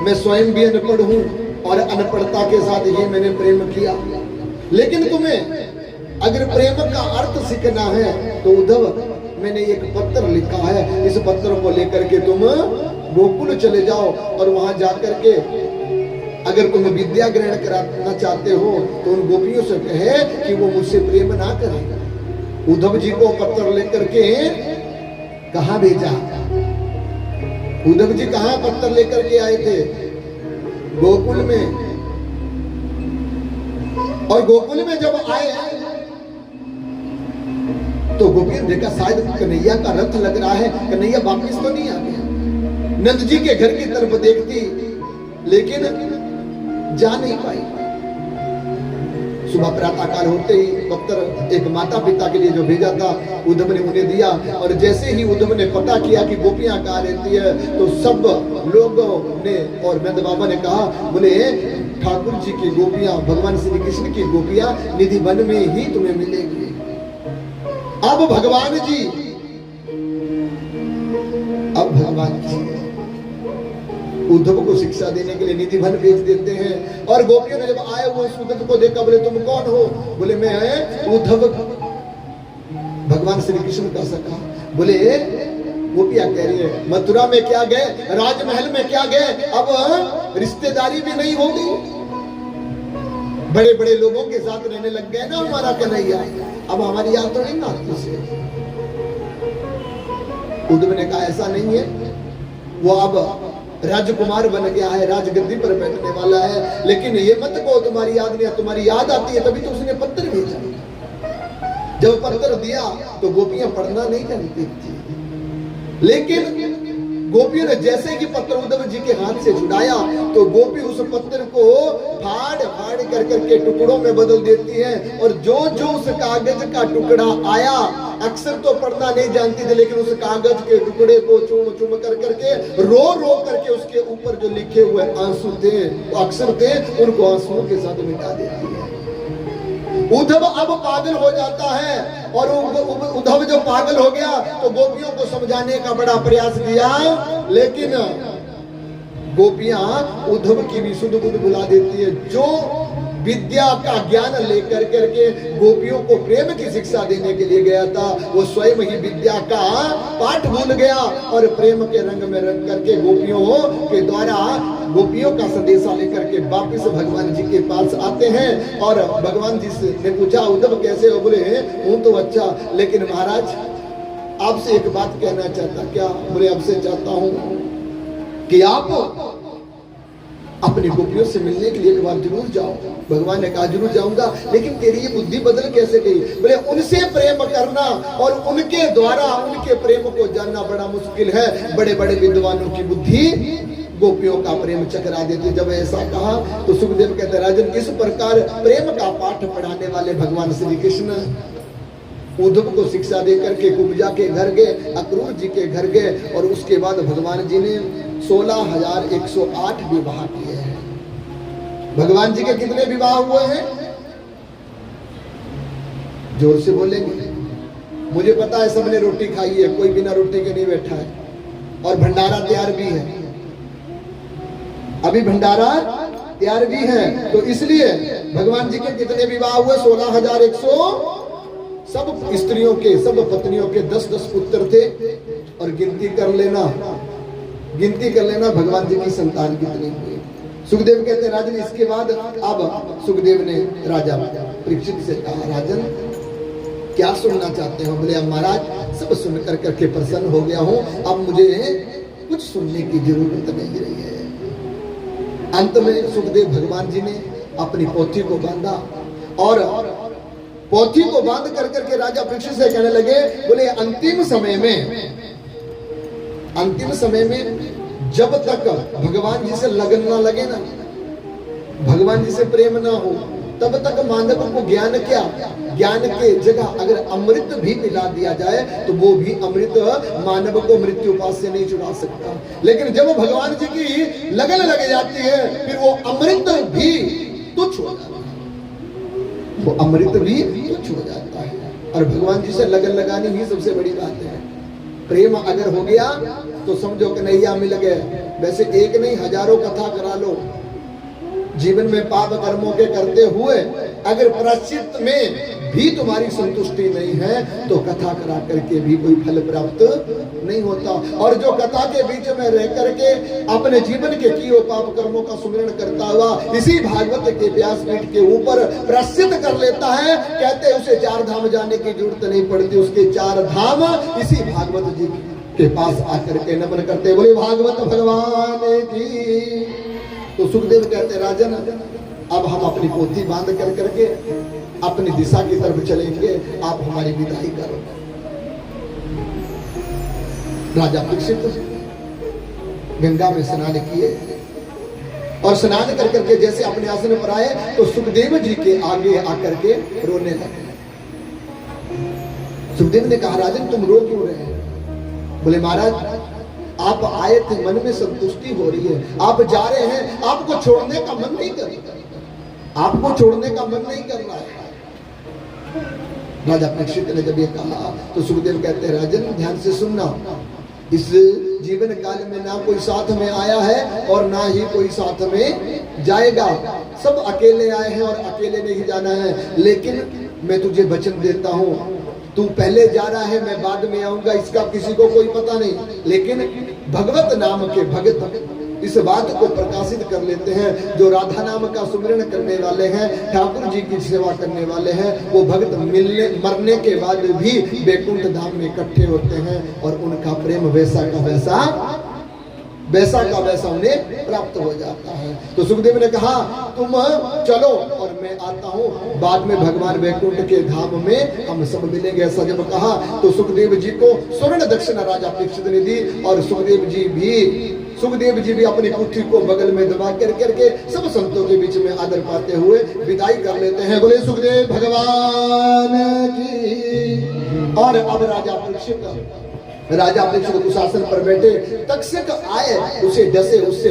मैं स्वयं भी अनपढ़ हूं और अनपढ़ता के साथ ही मैंने प्रेम किया। लेकिन तुम्हें अगर प्रेम का अर्थ सीखना है तो उद्धव, मैंने एक पत्र लिखा है, इस पत्र को लेकर के तुम गोकुल चले जाओ और वहां जाकर के अगर तुम विद्या ग्रहण कराना चाहते हो तो उन गोपियों से कहे कि वो मुझसे प्रेम ना करें। उद्धव जी को पत्र लेकर के कहां भेजा? उद्धव जी कहां पत्र लेकर के आए थे? गोकुल में। और गोकुल में जब आए तो गोपियों ने देखा शायद कन्हैया का रथ लग रहा है, कन्हैया वापिस तो नहीं आ गया। नंद जी के घर की तरफ देखती लेकिन जा नहीं पाई। सुबह प्रातःकाल होते ही पत्र एक माता पिता के लिए जो भेजा था उद्धव ने उन्हें दिया, और जैसे ही उद्धव ने पता किया कि गोपियां कहाँ रहती है तो सब लोगों ने और नंद बाबा ने कहा, बोले ठाकुर जी की गोपियां, भगवान श्री कृष्ण की गोपियां निधि वन में ही तुम्हें मिलेगी। अब भगवान जी उद्धव को शिक्षा देने के लिए निधि वन भेज देते हैं। और गोपियों ने जब आए वो उद्धव को देखा, बोले तुम कौन हो? बोले मैं उद्धव, भगवान श्री कृष्ण का सखा। बोले गोपियां कह रही है मथुरा में क्या गए, राजमहल में क्या गए, अब रिश्तेदारी भी नहीं होगी, बड़े बड़े लोगों के साथ रहने लग गए ना हमारा कन्हैया, अब हमारी याद तो नहीं ना आती उसे। उद्धव ने कहा ऐसा नहीं है, वो अब राजकुमार बन गया है, राजगद्दी पर बैठने वाला है, लेकिन ये मत कहो तुम्हारी याद नहीं है, तुम्हारी याद आती है तभी तो उसने पत्र भेजा। जब पत्र दिया तो गोपियां पढ़ना नहीं जानती थी, लेकिन गोपियों ने जैसे कि पत्र उद्धव जी के हाथ से छुड़ाया तो गोपी उस पत्र को फाड़ फाड़ कर करके टुकड़ों में बदल देती है, और जो जो उस कागज का टुकड़ा आया, अक्सर तो पढ़ना नहीं जानती थी, लेकिन उस कागज के टुकड़े को चूम चूम कर करके रो रो करके उसके ऊपर जो लिखे हुए आंसू थे, अक्षर थे, उनको आंसुओं के साथ मिटा देती है। उद्धव अब पागल हो जाता है, और उद्धव जब पागल हो गया तो गोपियों को समझाने का बड़ा प्रयास किया, लेकिन गोपियां उद्धव की भी सुध बुध बुला देती है। जो विद्या का ज्ञान लेकर करके गोपियों को प्रेम की शिक्षा देने के लिए गया था, वो स्वयं ही विद्या का पाठ भूल गया और प्रेम के रंग में रंग करके गोपियों के द्वारा गोपियों का संदेशा लेकर के वापिस भगवान जी के पास आते हैं। और भगवान जी से ने पूछा उद्धव कैसे हो? बोले हूं तो अच्छा, लेकिन महाराज आपसे एक बात कहना चाहता। क्या? बोले आपसे चाहता हूं कि आप अपनी गोपियों से मिलने के लिए एक बार जरूर जाओ। भगवान ने कहा जरूर जाऊंगा, लेकिन तेरी ये बुद्धि बदल कैसे गई? बोले उनसे प्रेम करना और उनके द्वारा उनके प्रेम को जानना बड़ा मुश्किल है, बड़े बड़े विद्वानों की बुद्धि गोपियों का प्रेम चकरा देती। जब ऐसा कहा तो सुखदेव कहते राजन, इस प्रकार प्रेम का पाठ पढ़ाने वाले भगवान श्री कृष्ण उद्धव को शिक्षा देकर के कुब्जा के घर गए, अक्रूर जी के घर गए, और उसके बाद भगवान जी ने 16,108 विवाह किए हैं। भगवान जी के कितने विवाह हुए हैं? जोर से बोलेंगे। मुझे पता है सबने रोटी खाई है, कोई बिना रोटी के नहीं बैठा है, और भंडारा तैयार भी है, अभी भंडारा तैयार भी है। तो इसलिए भगवान जी के कितने विवाह हुए? 16,100। सब स्त्रियों के, सब पत्नियों के 10-10 पुत्र थे, और गिनती कर लेना भगवान जी की संतान कितनी हुई। सुखदेव कहते हैं राजन, इसके बाद अब सुखदेव ने राजा परीक्षित से कहा राजन क्या सुनना चाहते हो? बोले अब महाराज सब सुन कर करके प्रसन्न हो गया हूं, अब मुझे कुछ सुनने की जरूरत नहीं रही है। अंत में सुखदेव भगवान जी ने अपनी पोथी को बांधा, और पोथी को बांध कर करके राजा परीक्षित से कहने लगे, बोले अंतिम समय में जब तक भगवान जी से लगन ना लगे ना, भगवान जी से प्रेम ना हो, तब तक मानव को ज्ञान क्या, ज्ञान के जगह अगर अमृत भी मिला दिया जाए तो वो भी अमृत मानव को मृत्यु पास से नहीं छुड़ा सकता। लेकिन जब भगवान जी की लगन लग जाती है फिर वो अमृत भी तुच्छ हो जाता है, वो अमृत भी तुच्छ हो जाता है। और भगवान जी से लगन लगानी ही सबसे बड़ी बात है। प्रेम अगर हो गया तो समझो कन्हैया मिल गए, वैसे एक नहीं हजारों कथा करा लो, जीवन में पाप कर्मों के करते हुए अगर प्रायश्चित में भी तुम्हारी संतुष्टि नहीं है तो कथा करा करके भी कोई फल प्राप्त नहीं होता। और जो कथा के बीच में रह करके अपने जीवन के किए पाप कर्मों का सुमिरन करता हुआ इसी भागवत के व्यासपीठ के ऊपर प्रायश्चित कर लेता है, कहते उसे 4 धाम जाने की जरूरत नहीं पड़ती, उसके 4 धाम इसी भागवत जी के पास आकर के नमन करते, बोले भागवत भगवान की। तो सुखदेव कहते राजन अब हम अपनी पोथी बांध कर करके अपनी दिशा की तरफ चलेंगे, आप हमारी विदाई करो। राजा परीक्षित गंगा में स्नान किए और स्नान कर करके जैसे अपने आसन पर आए तो सुखदेव जी के आगे आकर के रोने लगे। सुखदेव ने कहा राजन तुम रो क्यों रहे हैं? बोले महाराज आप आए थे, मन में संतुष्टि हो रही है, आप जा रहे हैं, आपको छोड़ने का मन नहीं कर रहा, आपको छोड़ने का मन नहीं कर रहा है। राजा परीक्षित ने जब ये कहा तो सुखदेव कहते हैं राजन ध्यान से सुनना, इस जीवन काल में ना कोई साथ में आया है और ना ही कोई साथ में जाएगा, सब अकेले आए हैं और अकेले नहीं जाना है। लेकिन मैं तुझे वचन देता हूँ, तू पहले जा रहा है, मैं बाद में आऊंगा, इसका किसी को कोई पता नहीं, लेकिन भगवत नाम के भगत इस बात को प्रकाशित कर लेते हैं। जो राधा नाम का सुमिरन करने वाले हैं, ठाकुर जी की सेवा करने वाले हैं, वो भगत मरने के बाद भी वैकुंठ धाम में इकट्ठे होते हैं और उनका प्रेम वैसा का वैसा उन्हें प्राप्त हो जाता है। तो सुखदेव ने कहा तुम चलो और मैं आता हूँ, बाद में भगवान वैकुंठ के धाम में हम सब मिलेंगे। ऐसा जब कहा तो सुखदेव जी को स्वर्ण दक्षिणा राजा परीक्षित ने दी और सुखदेव जी भी अपनी पुत्री को बगल में दबा कर करके सब संतों के बीच में आदर पाते हुए विदाई कर लेते हैं। बोले सुखदेव भगवान की। और अब राजा परीक्षित कुशासन पर बैठे, तक्षक आए उसे डसे उससे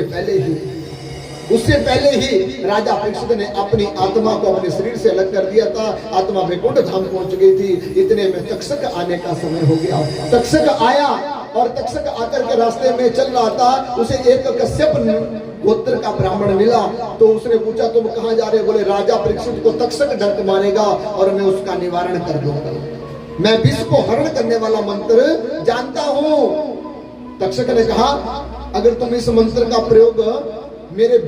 पहले ही राजा परीक्षित ने अपनी आत्मा को अपने शरीर से अलग कर दिया था। आत्मा वैकुंठ धाम पहुंच गई थी, इतने में तक्षक आने का समय हो गया। तक्षक आया और तक्षक आकर के रास्ते में चल रहा था, उसे एक कश्यप गोत्र का ब्राह्मण मिला। तो उसने पूछा तुम कहाँ जा रहे? बोले राजा परीक्षित को तक्षक डंक मारेगा और मैं उसका निवारण कर दूंगा, मैं विष को हरण करने वाला मंत्र जानता हूं। तक्षक ने कहा अगर तुम इस मंत्र का प्रयोग मेरे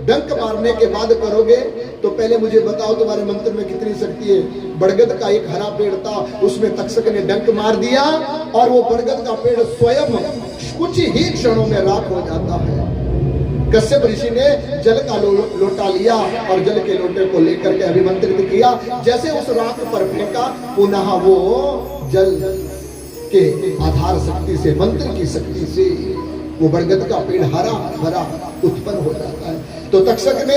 डंक मारने के बाद करोगे तो पहले मुझे बताओ तुम्हारे मंत्र में कितनी शक्ति है। बरगद का एक हरा पेड़ था, उसमें तक्षक ने डंक मार दिया और वो बरगद का पेड़ स्वयं कुछ ही क्षणों में राख हो जाता है। कश्यप ऋषि ने जल का लोटा लिया और जल के लोटे को लेकर के अभिमंत्रित किया, जैसे उस राख पर फेंका पुनः वो जल के आधार शक्ति से, मंत्र की शक्ति से वो बरगद का पेड़ हरा भरा उत्पन्न हो जाता है। तो तक्षक ने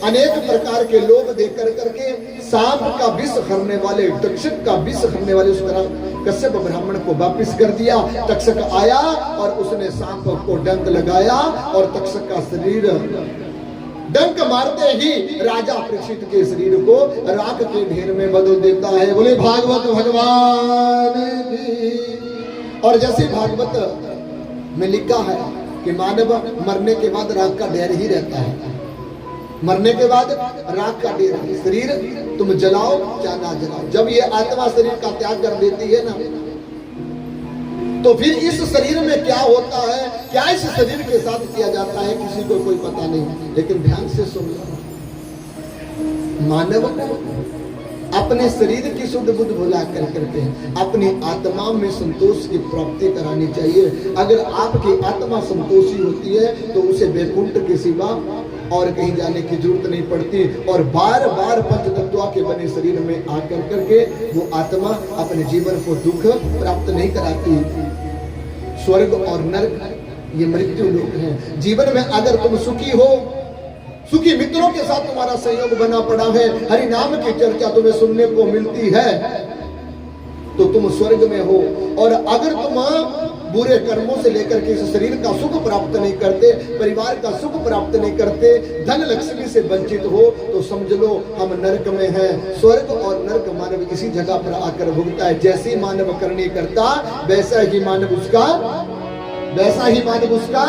अनेक प्रकार के लोग देकर करके सांप का विष करने वाले, तक्षक का विष करने वाले उस तरह कश्यप ब्राह्मण को वापिस कर दिया। तक्षक आया और उसने सांप को डंक लगाया और तक्षक का शरीर डंक मारते ही राजा परीक्षित के शरीर को राख के ढेर में बदल देता है। बोले भागवत भगवान की। और जैसे भागवत में लिखा है कि मानव मरने के बाद राख का ढेर ही रहता है, मरने के बाद राख का ढेर, शरीर तुम जलाओ या ना जलाओ, जब ये आत्मा शरीर का त्याग कर देती है ना तो फिर इस शरीर में क्या होता है, क्या इस शरीर के साथ किया जाता है किसी को कोई पता नहीं। लेकिन ध्यान से सुन लो, मानव को अपने शरीर की शुद्ध बुद्ध भुला कर करके अपनी आत्मा में संतोष की प्राप्ति करानी चाहिए। अगर आपकी आत्मा संतोषी होती है तो उसे वैकुंठ के सिवा और कहीं जाने की जरूरत नहीं पड़ती। और बार बार पंचतत्व के बने शरीर में आकर करके वो आत्मा अपने जीवन को दुख प्राप्त नहीं कराती। स्वर्ग और नरक ये मृत्यु लोक हैं। जीवन में अगर तुम सुखी हो, सुखी मित्रों के साथ तुम्हारा संयोग बना पड़ा है, हरि नाम की चर्चा तुम्हें सुनने को मिलती है तो तुम स्वर्ग में हो। और अगर तुम बुरे कर्मों से लेकर के इस शरीर का सुख प्राप्त नहीं करते, परिवार का सुख प्राप्त नहीं करते, धन लक्ष्मी से वंचित हो तो समझ लो हम नरक में हैं। स्वर्ग और नरक मानव इसी जगह पर आकर भुगता है। जैसी मानव करनी करता वैसा ही मानव उसका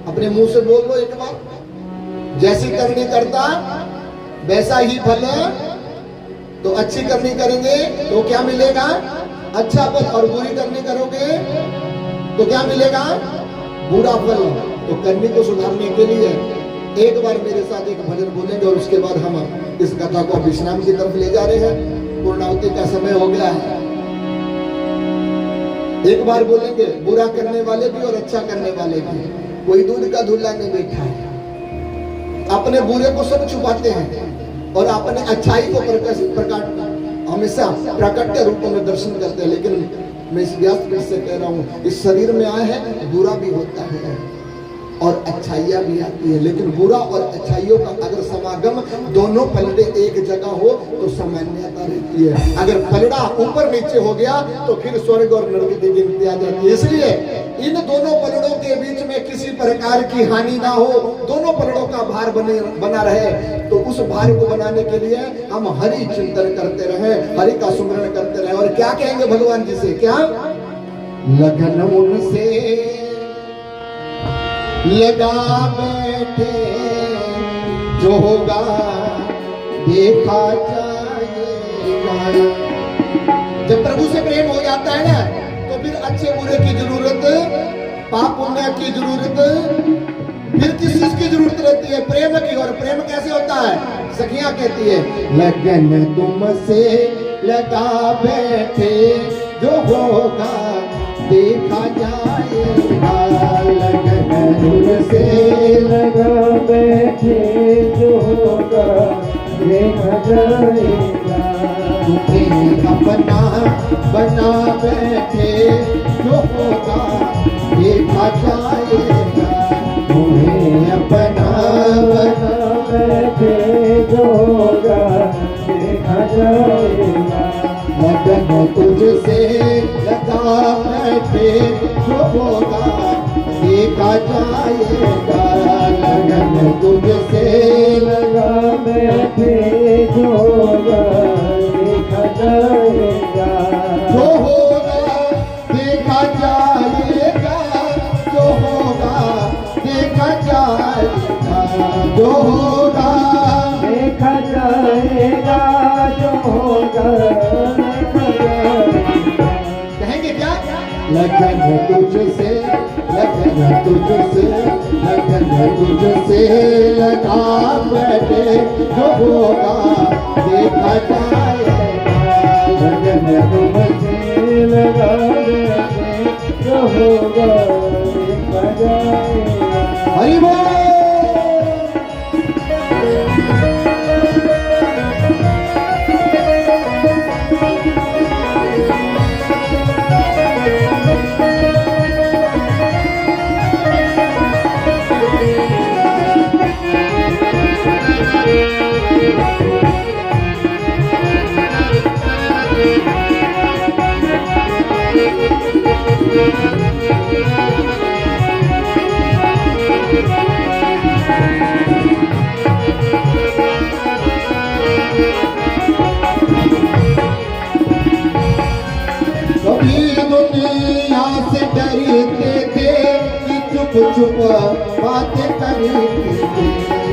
अपने मुंह से बोल दो एक बार, जैसी करनी करता वैसा ही फल। तो अच्छी करनी करेंगे तो क्या मिलेगा? अच्छा फल। और बुरी करनी करोगे तो क्या मिलेगा? बुरा फल। तो करनी को सुधारने के लिए एक बार मेरे साथ एक भजन बोलेंगे और उसके बाद हम इस कथा को विश्राम की तरफ ले जा रहे हैं। पूर्णाहुति का समय हो गया है। एक बार बोलेंगे, बुरा करने वाले भी और अच्छा करने वाले भी। कोई दूध का धुला नहीं बैठा है। अपने बुरे को सब छुपाते हैं और अपने अच्छाई को प्रकट हमेशा प्रकट रूप में दर्शन करते हैं। लेकिन मैं इस व्यास से कह रहा हूँ, इस शरीर में आए हैं, बुरा भी होता है और अच्छाइयाँ भी आती है। लेकिन बुरा और अच्छाइयों का अगर समागम दोनों पलड़े एक जगह हो तो सामान्यता रहती है। अगर पलड़ा ऊपर नीचे हो गया तो फिर स्वर्ग और नरक की गिनती आ जाती है। इसलिए इन दोनों पलड़ों के बीच में किसी प्रकार की हानि ना हो, दोनों पलड़ों का भार बना रहे। तो उस भार को बनाने के लिए हम हरि चिंतन करते रहे, हरि का सुमरण करते रहे। और क्या कहेंगे भगवान जी से? क्या लगन उनसे लगा बैठे, जो होगा देखा जाएगा। जब प्रभु से प्रेम हो जाता है ना, तो फिर अच्छे बुरे की जरूरत, पाप पुण्य की जरूरत, फिर किस चीज की जरूरत रहती है? प्रेम की। और प्रेम कैसे होता है? सखियां कहती है, लगन तुमसे लगा बैठे, जो होगा देखा जाएगा। लगन तुमसे लगा बैठे, जो होगा देखा जाएगा। तुम्हें अपना बना बैठे, जो होगा देखा जाएगा। तुम्हें अपना बना बैठे, जो होगा देखा जाएगा। लगन तुझसे लगा बैठे, जो होगा देखा जाएगा। लगन तुझसे लगा बैठे, जो होगा देखा जाएगा। जो होगा देखा जाएगा, जो होगा देखा जाएगा। जो होगा देखा जाएगा, जो होगा देखा जाएगा। कहेंगे क्या? लगन तुझसे, लगन तुझसे, लगन तुझसे लगा बैठे, जो होगा देखा जाएगा। लगन तुमसे लगा बैठे, जो होगा देखा जाएगा। हरि बोल। दुनिया से डरते थे कि चुप चुप बातें करते थे।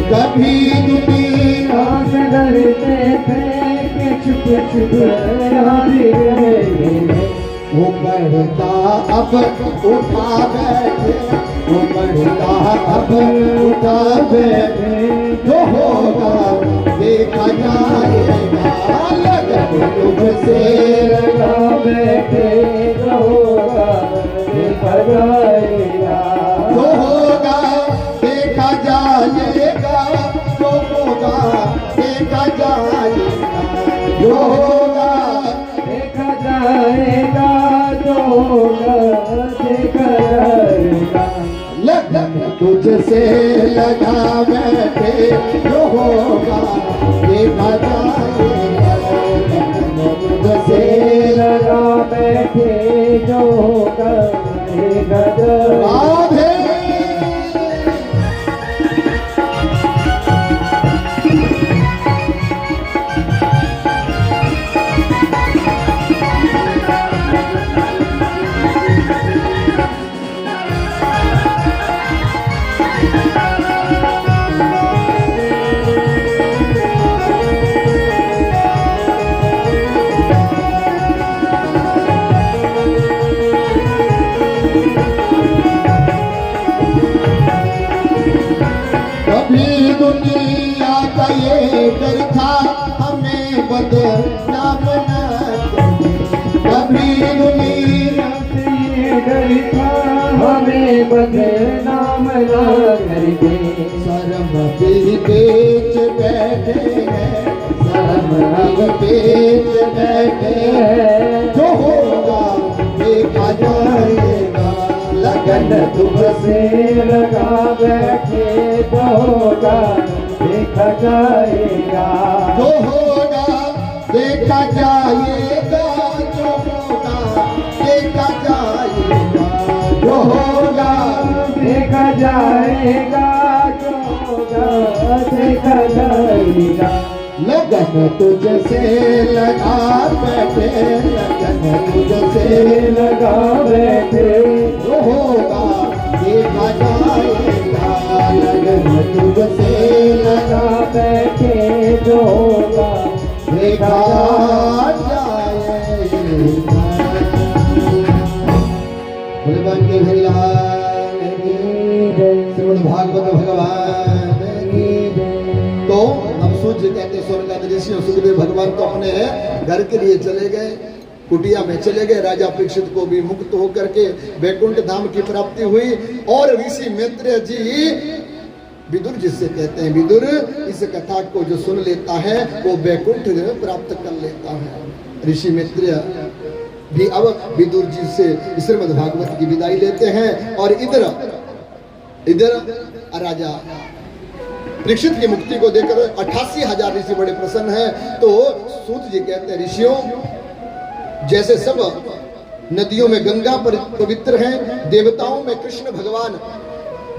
कभी दुनिया से डरते थे कि छुप छुप वो बढ़ता अब उठा बैठे, वो बढ़ता अब उठा बैठे, जो होगा देखा जाएगा। लगन तुझसे लगा बैठे, जो होगा देखा जाएगा। जो होगा देखा जाएगा, जो होगा देखा जाएगा। जो होगा देखा जाएगा, जो होगा देखा जाएगा। लगन तुझसे लगा बैठे, जो होगा देखा जाएगा। लगन तुझसे लगा बैठे, जो होगा देखा जाएगा। राधे। बेच बैठे हैं, धर्म ही बेच बैठे हैं। जो होगा देखा जाएगा, लगन तुमसे लगा बैठे, जो होगा देखा जाएगा। जो होगा देखा जाएगा, जो होगा देखा जाएगा, जो होगा देखा जाएगा, जो होगा देखा जाएगा। लगन तुझसे लगा बैठे, लगन तुझसे लगा बैठे, जो होगा देखा जाएगा। लगन तुझसे लगा बैठे, जो होगा देखा जाएगा। भगवान के भगवान श्रीमद् भागवत भगवान तो हम सूर्य कहते स्वर्ग ऋषि सुखदेव भगवान तो अपने घर के लिए चले गए, कुटिया में चले गए। राजा परीक्षित को भी मुक्त होकर के वैकुंठ धाम की प्राप्ति हुई। और ऋषि मैत्रेय जी विदुर जिससे कहते हैं, विदुर इस कथा को जो सुन लेता है वो वैकुंठ प्राप्त कर लेता है। ऋषि मैत्रेय भी अब विदुर जी से श्रीमद् भागवत की विदाई लेते हैं। और इधर राजा परीक्षित की मुक्ति को देखकर 88,000 ऋषि बड़े प्रसन्न हैं। तो सूत जी कहते हैं, ऋषियों जैसे सब नदियों में गंगा पवित्र हैं, देवताओं में कृष्ण भगवान,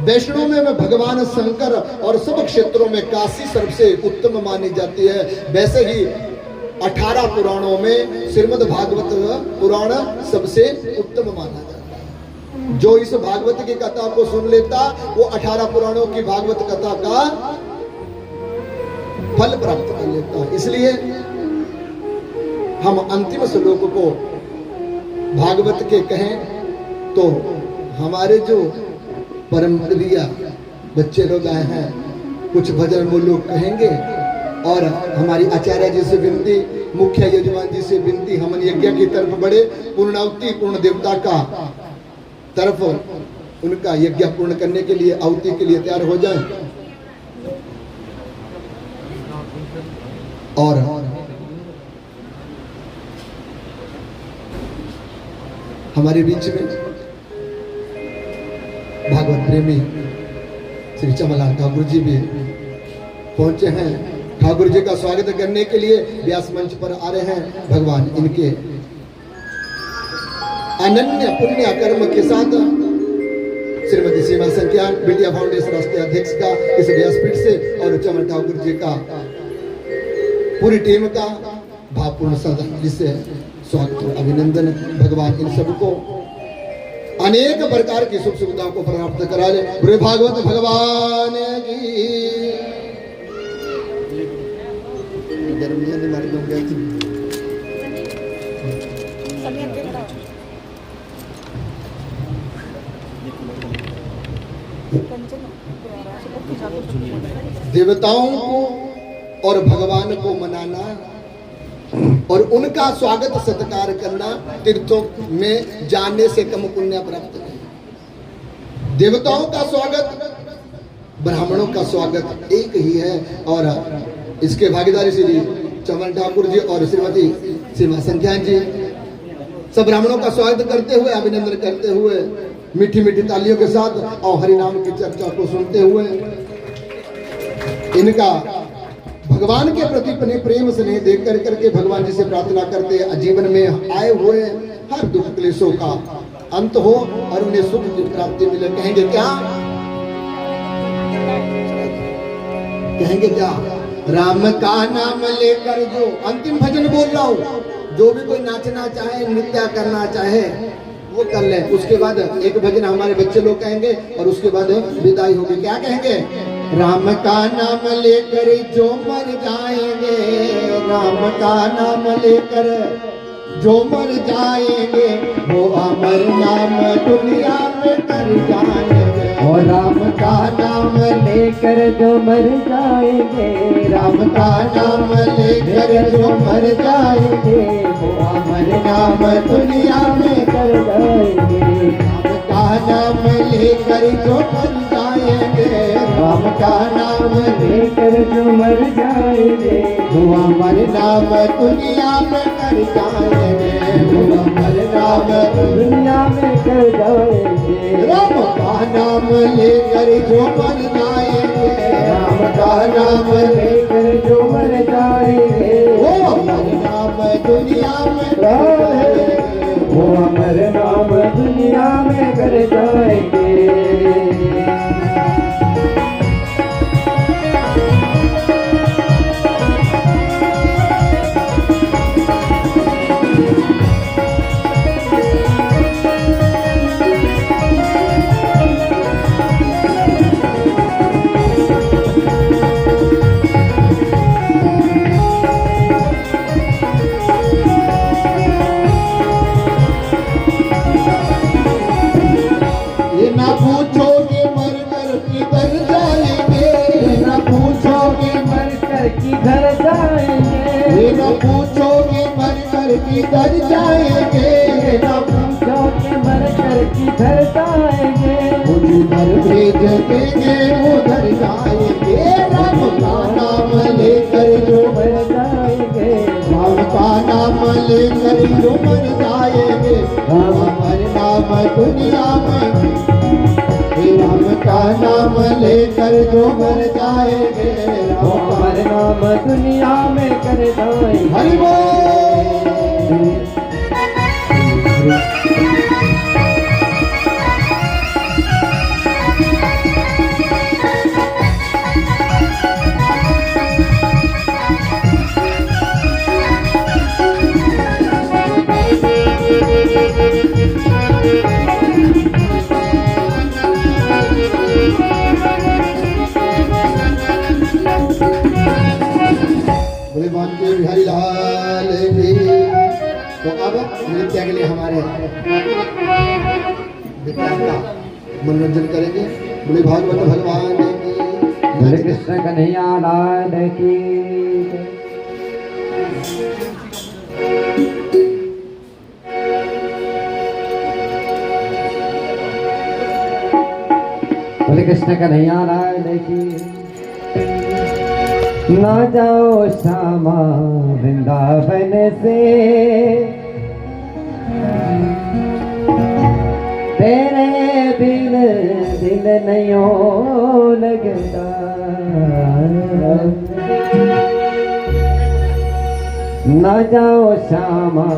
वैष्णव में भगवान शंकर और सब क्षेत्रों में काशी सबसे उत्तम मानी जाती है, वैसे ही 18 पुराणों में श्रीमद् भागवत पुराण सबसे उत्तम माना जाता है। जो इस भागवत की कथा को सुन लेता वो 18 पुराणों की भागवत कथा का फल प्राप्त कर लेता है। इसलिए हम अंतिम श्लोक को भागवत के कहें तो हमारे जो परम प्रिय बच्चे लोग आए हैं, कुछ भजन वो लोग कहेंगे। और हमारी आचार्य जी से विनती, मुख्य यजमान जी से विनती, हम यज्ञ की तरफ बढ़े, पूर्णाहुति पूर्ण देवता का तरफ उनका यज्ञ पूर्ण करने के लिए, आहुति के लिए तैयार हो जाएं। और हमारे बीच में भागवत प्रेमी श्री चमलाल ठाकुर जी भी पहुंचे हैं। ठाकुर जी का स्वागत करने के लिए व्यास मंच पर आ रहे हैं। भगवान इनके अनन्य पुण्य कर्म के साथ श्रीमती सीमा संज्ञान बिटिया फाउंडेशन राष्ट्रीय अध्यक्ष का इस व्यासपीठ से और चमन ठाकुर जी का पूरी टीम का भावपूर्ण श्रद्धांजलि से स्वागत अभिनंदन। भगवान इन सबको अनेक प्रकार की सुख सुविधाओं को प्राप्त करा ले। पूरे भागवत भगवान की देवताओं को और भगवान को मनाना और उनका स्वागत सत्कार करना तीर्थों में जाने से कम पुण्य प्राप्त नहीं। देवताओं का स्वागत, ब्राह्मणों का स्वागत एक ही है। और इसके भागीदारी श्री चमन ठाकुर जी और श्रीमती सीमा संज्ञान जी सब ब्राह्मणों का स्वागत करते हुए, अभिनंदन करते हुए, मीठी मीठी तालियों के साथ और हरिनाम की चर्चा को सुनते हुए इनका भगवान के प्रति अपने प्रेम स्नेह देख कर करके भगवान जी से प्रार्थना करते जीवन में आए हुए हर दुख क्लेशों का अंत हो और उन्हें सुख की प्राप्ति मिले। कहेंगे क्या? कहेंगे क्या? राम का नाम लेकर जो अंतिम भजन बोल रहा हूं, जो भी कोई नाचना चाहे, नृत्य करना चाहे वो कर ले। उसके बाद एक भजन हमारे बच्चे लोग कहेंगे और उसके बाद विदाई होगी। क्या कहेंगे? राम का नाम लेकर जो मर जाएंगे, राम का नाम लेकर जो मर जाएंगे, वो अमर नाम दुनिया में कर जाएंगे। और राम का नाम लेकर जो मर जाएंगे, राम का नाम लेकर जो मर जाएंगे, वो अमर नाम दुनिया में कर जाएंगे। राम का नाम लेकर जो मर जाएंगे, जाएंगे, राम का नाम लेकर जो मर जाएंगे, वो अमर नाम दुनिया में कर जाएंगे, वो अमर नाम दुनिया में कर जाएंगे। राम का नाम लेकर जो मर जाएंगे, राम का नाम लेकर जो मर जाएंगे, वो अमर नाम दुनिया में कर जाएंगे। वो अमर नाम दुनिया में कर जाएंगे। ये ना पूछोगे मर कर किधर जाएंगे, ना पूछोगे मर कर किधर जाएंगे, ये ना पूछोगे मर कर किधर जाएंगे, ना पूछोगे मर कर किधर जाएंगे, उधर भेज देंगे उधर जाएंगे। राम का नाम लेकर जो मर जाएंगे, राम का नाम लेकर जो मर जाएंगे, अमर नाम दुनिया में, राम का नाम लेकर जो मर जाएंगे, वो अमर नाम दुनिया में कर जाएंगे। हरि बोल। बोले मान के बिहारी लाल की। तो अब नृत्य के लिए हमारे विद्यार्थी का मनोरंजन करेंगे। बोले भागवत भगवान की। हरे कृष्ण कन्हैया लाल की। हरे कृष्ण कन्हैया लाल की। ना जाओ श्यामा वृंदावन से, तेरे बिन दिल नहीं लगता। ना जाओ श्यामा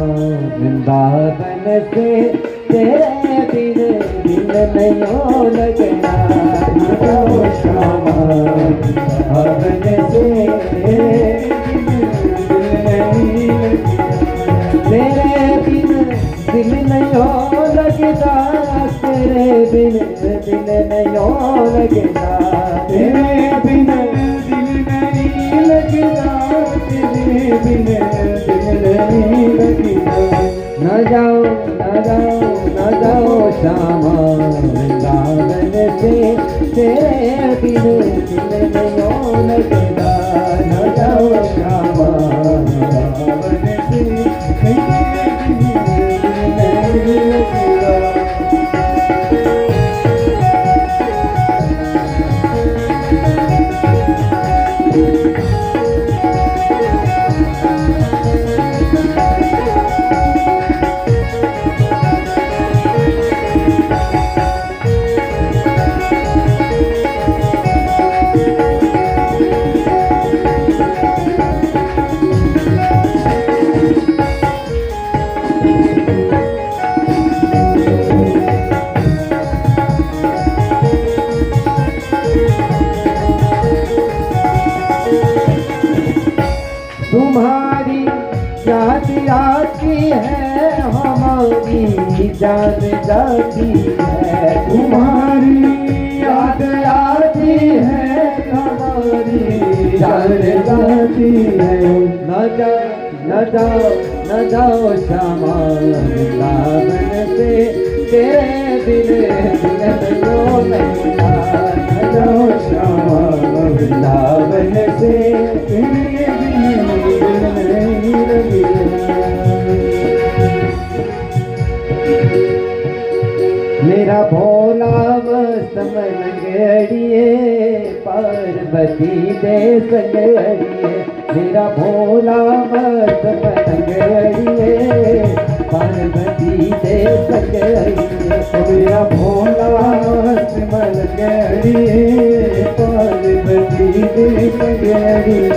वृंदावन से, तेरे बिन दिल नहीं लगता। ना जाओ श्यामा वृंदावन से, तेरे बिन दिल नहीं लगता। तेरे बिन दिल नहीं लगता। तेरे बिन दिल नहीं लगता। तेरे बिन दिल नहीं लगता। न जाओ न जाओ न जाओ श्यामा वृंदावन से, तेरे बिन दिल नहीं लगता। न जाओ श्यामा वृंदावन से, तेरे बिन दिल नहीं लगता। तुम्हारी याद आती है, हमारी जान जाती है। तुम्हारी याद आती है, हमारी जान जाती है। न जाओ न जाओ न जाओ श्यामा वृंदावन से, तेरे बिन दिल नहीं लगता। न जाओ श्यामा वृंदावन से, तेरे बिन दिल नहीं लगता। मेरा भोला मस्त मन गड़ी पार्वती दे संग अड़िए मेरा भोला मस्त पतंग अड़िए पार्वती दे संग अड़िए मेरा भोला मस्त पतंग अड़िए पार्वती दे संग अड़िए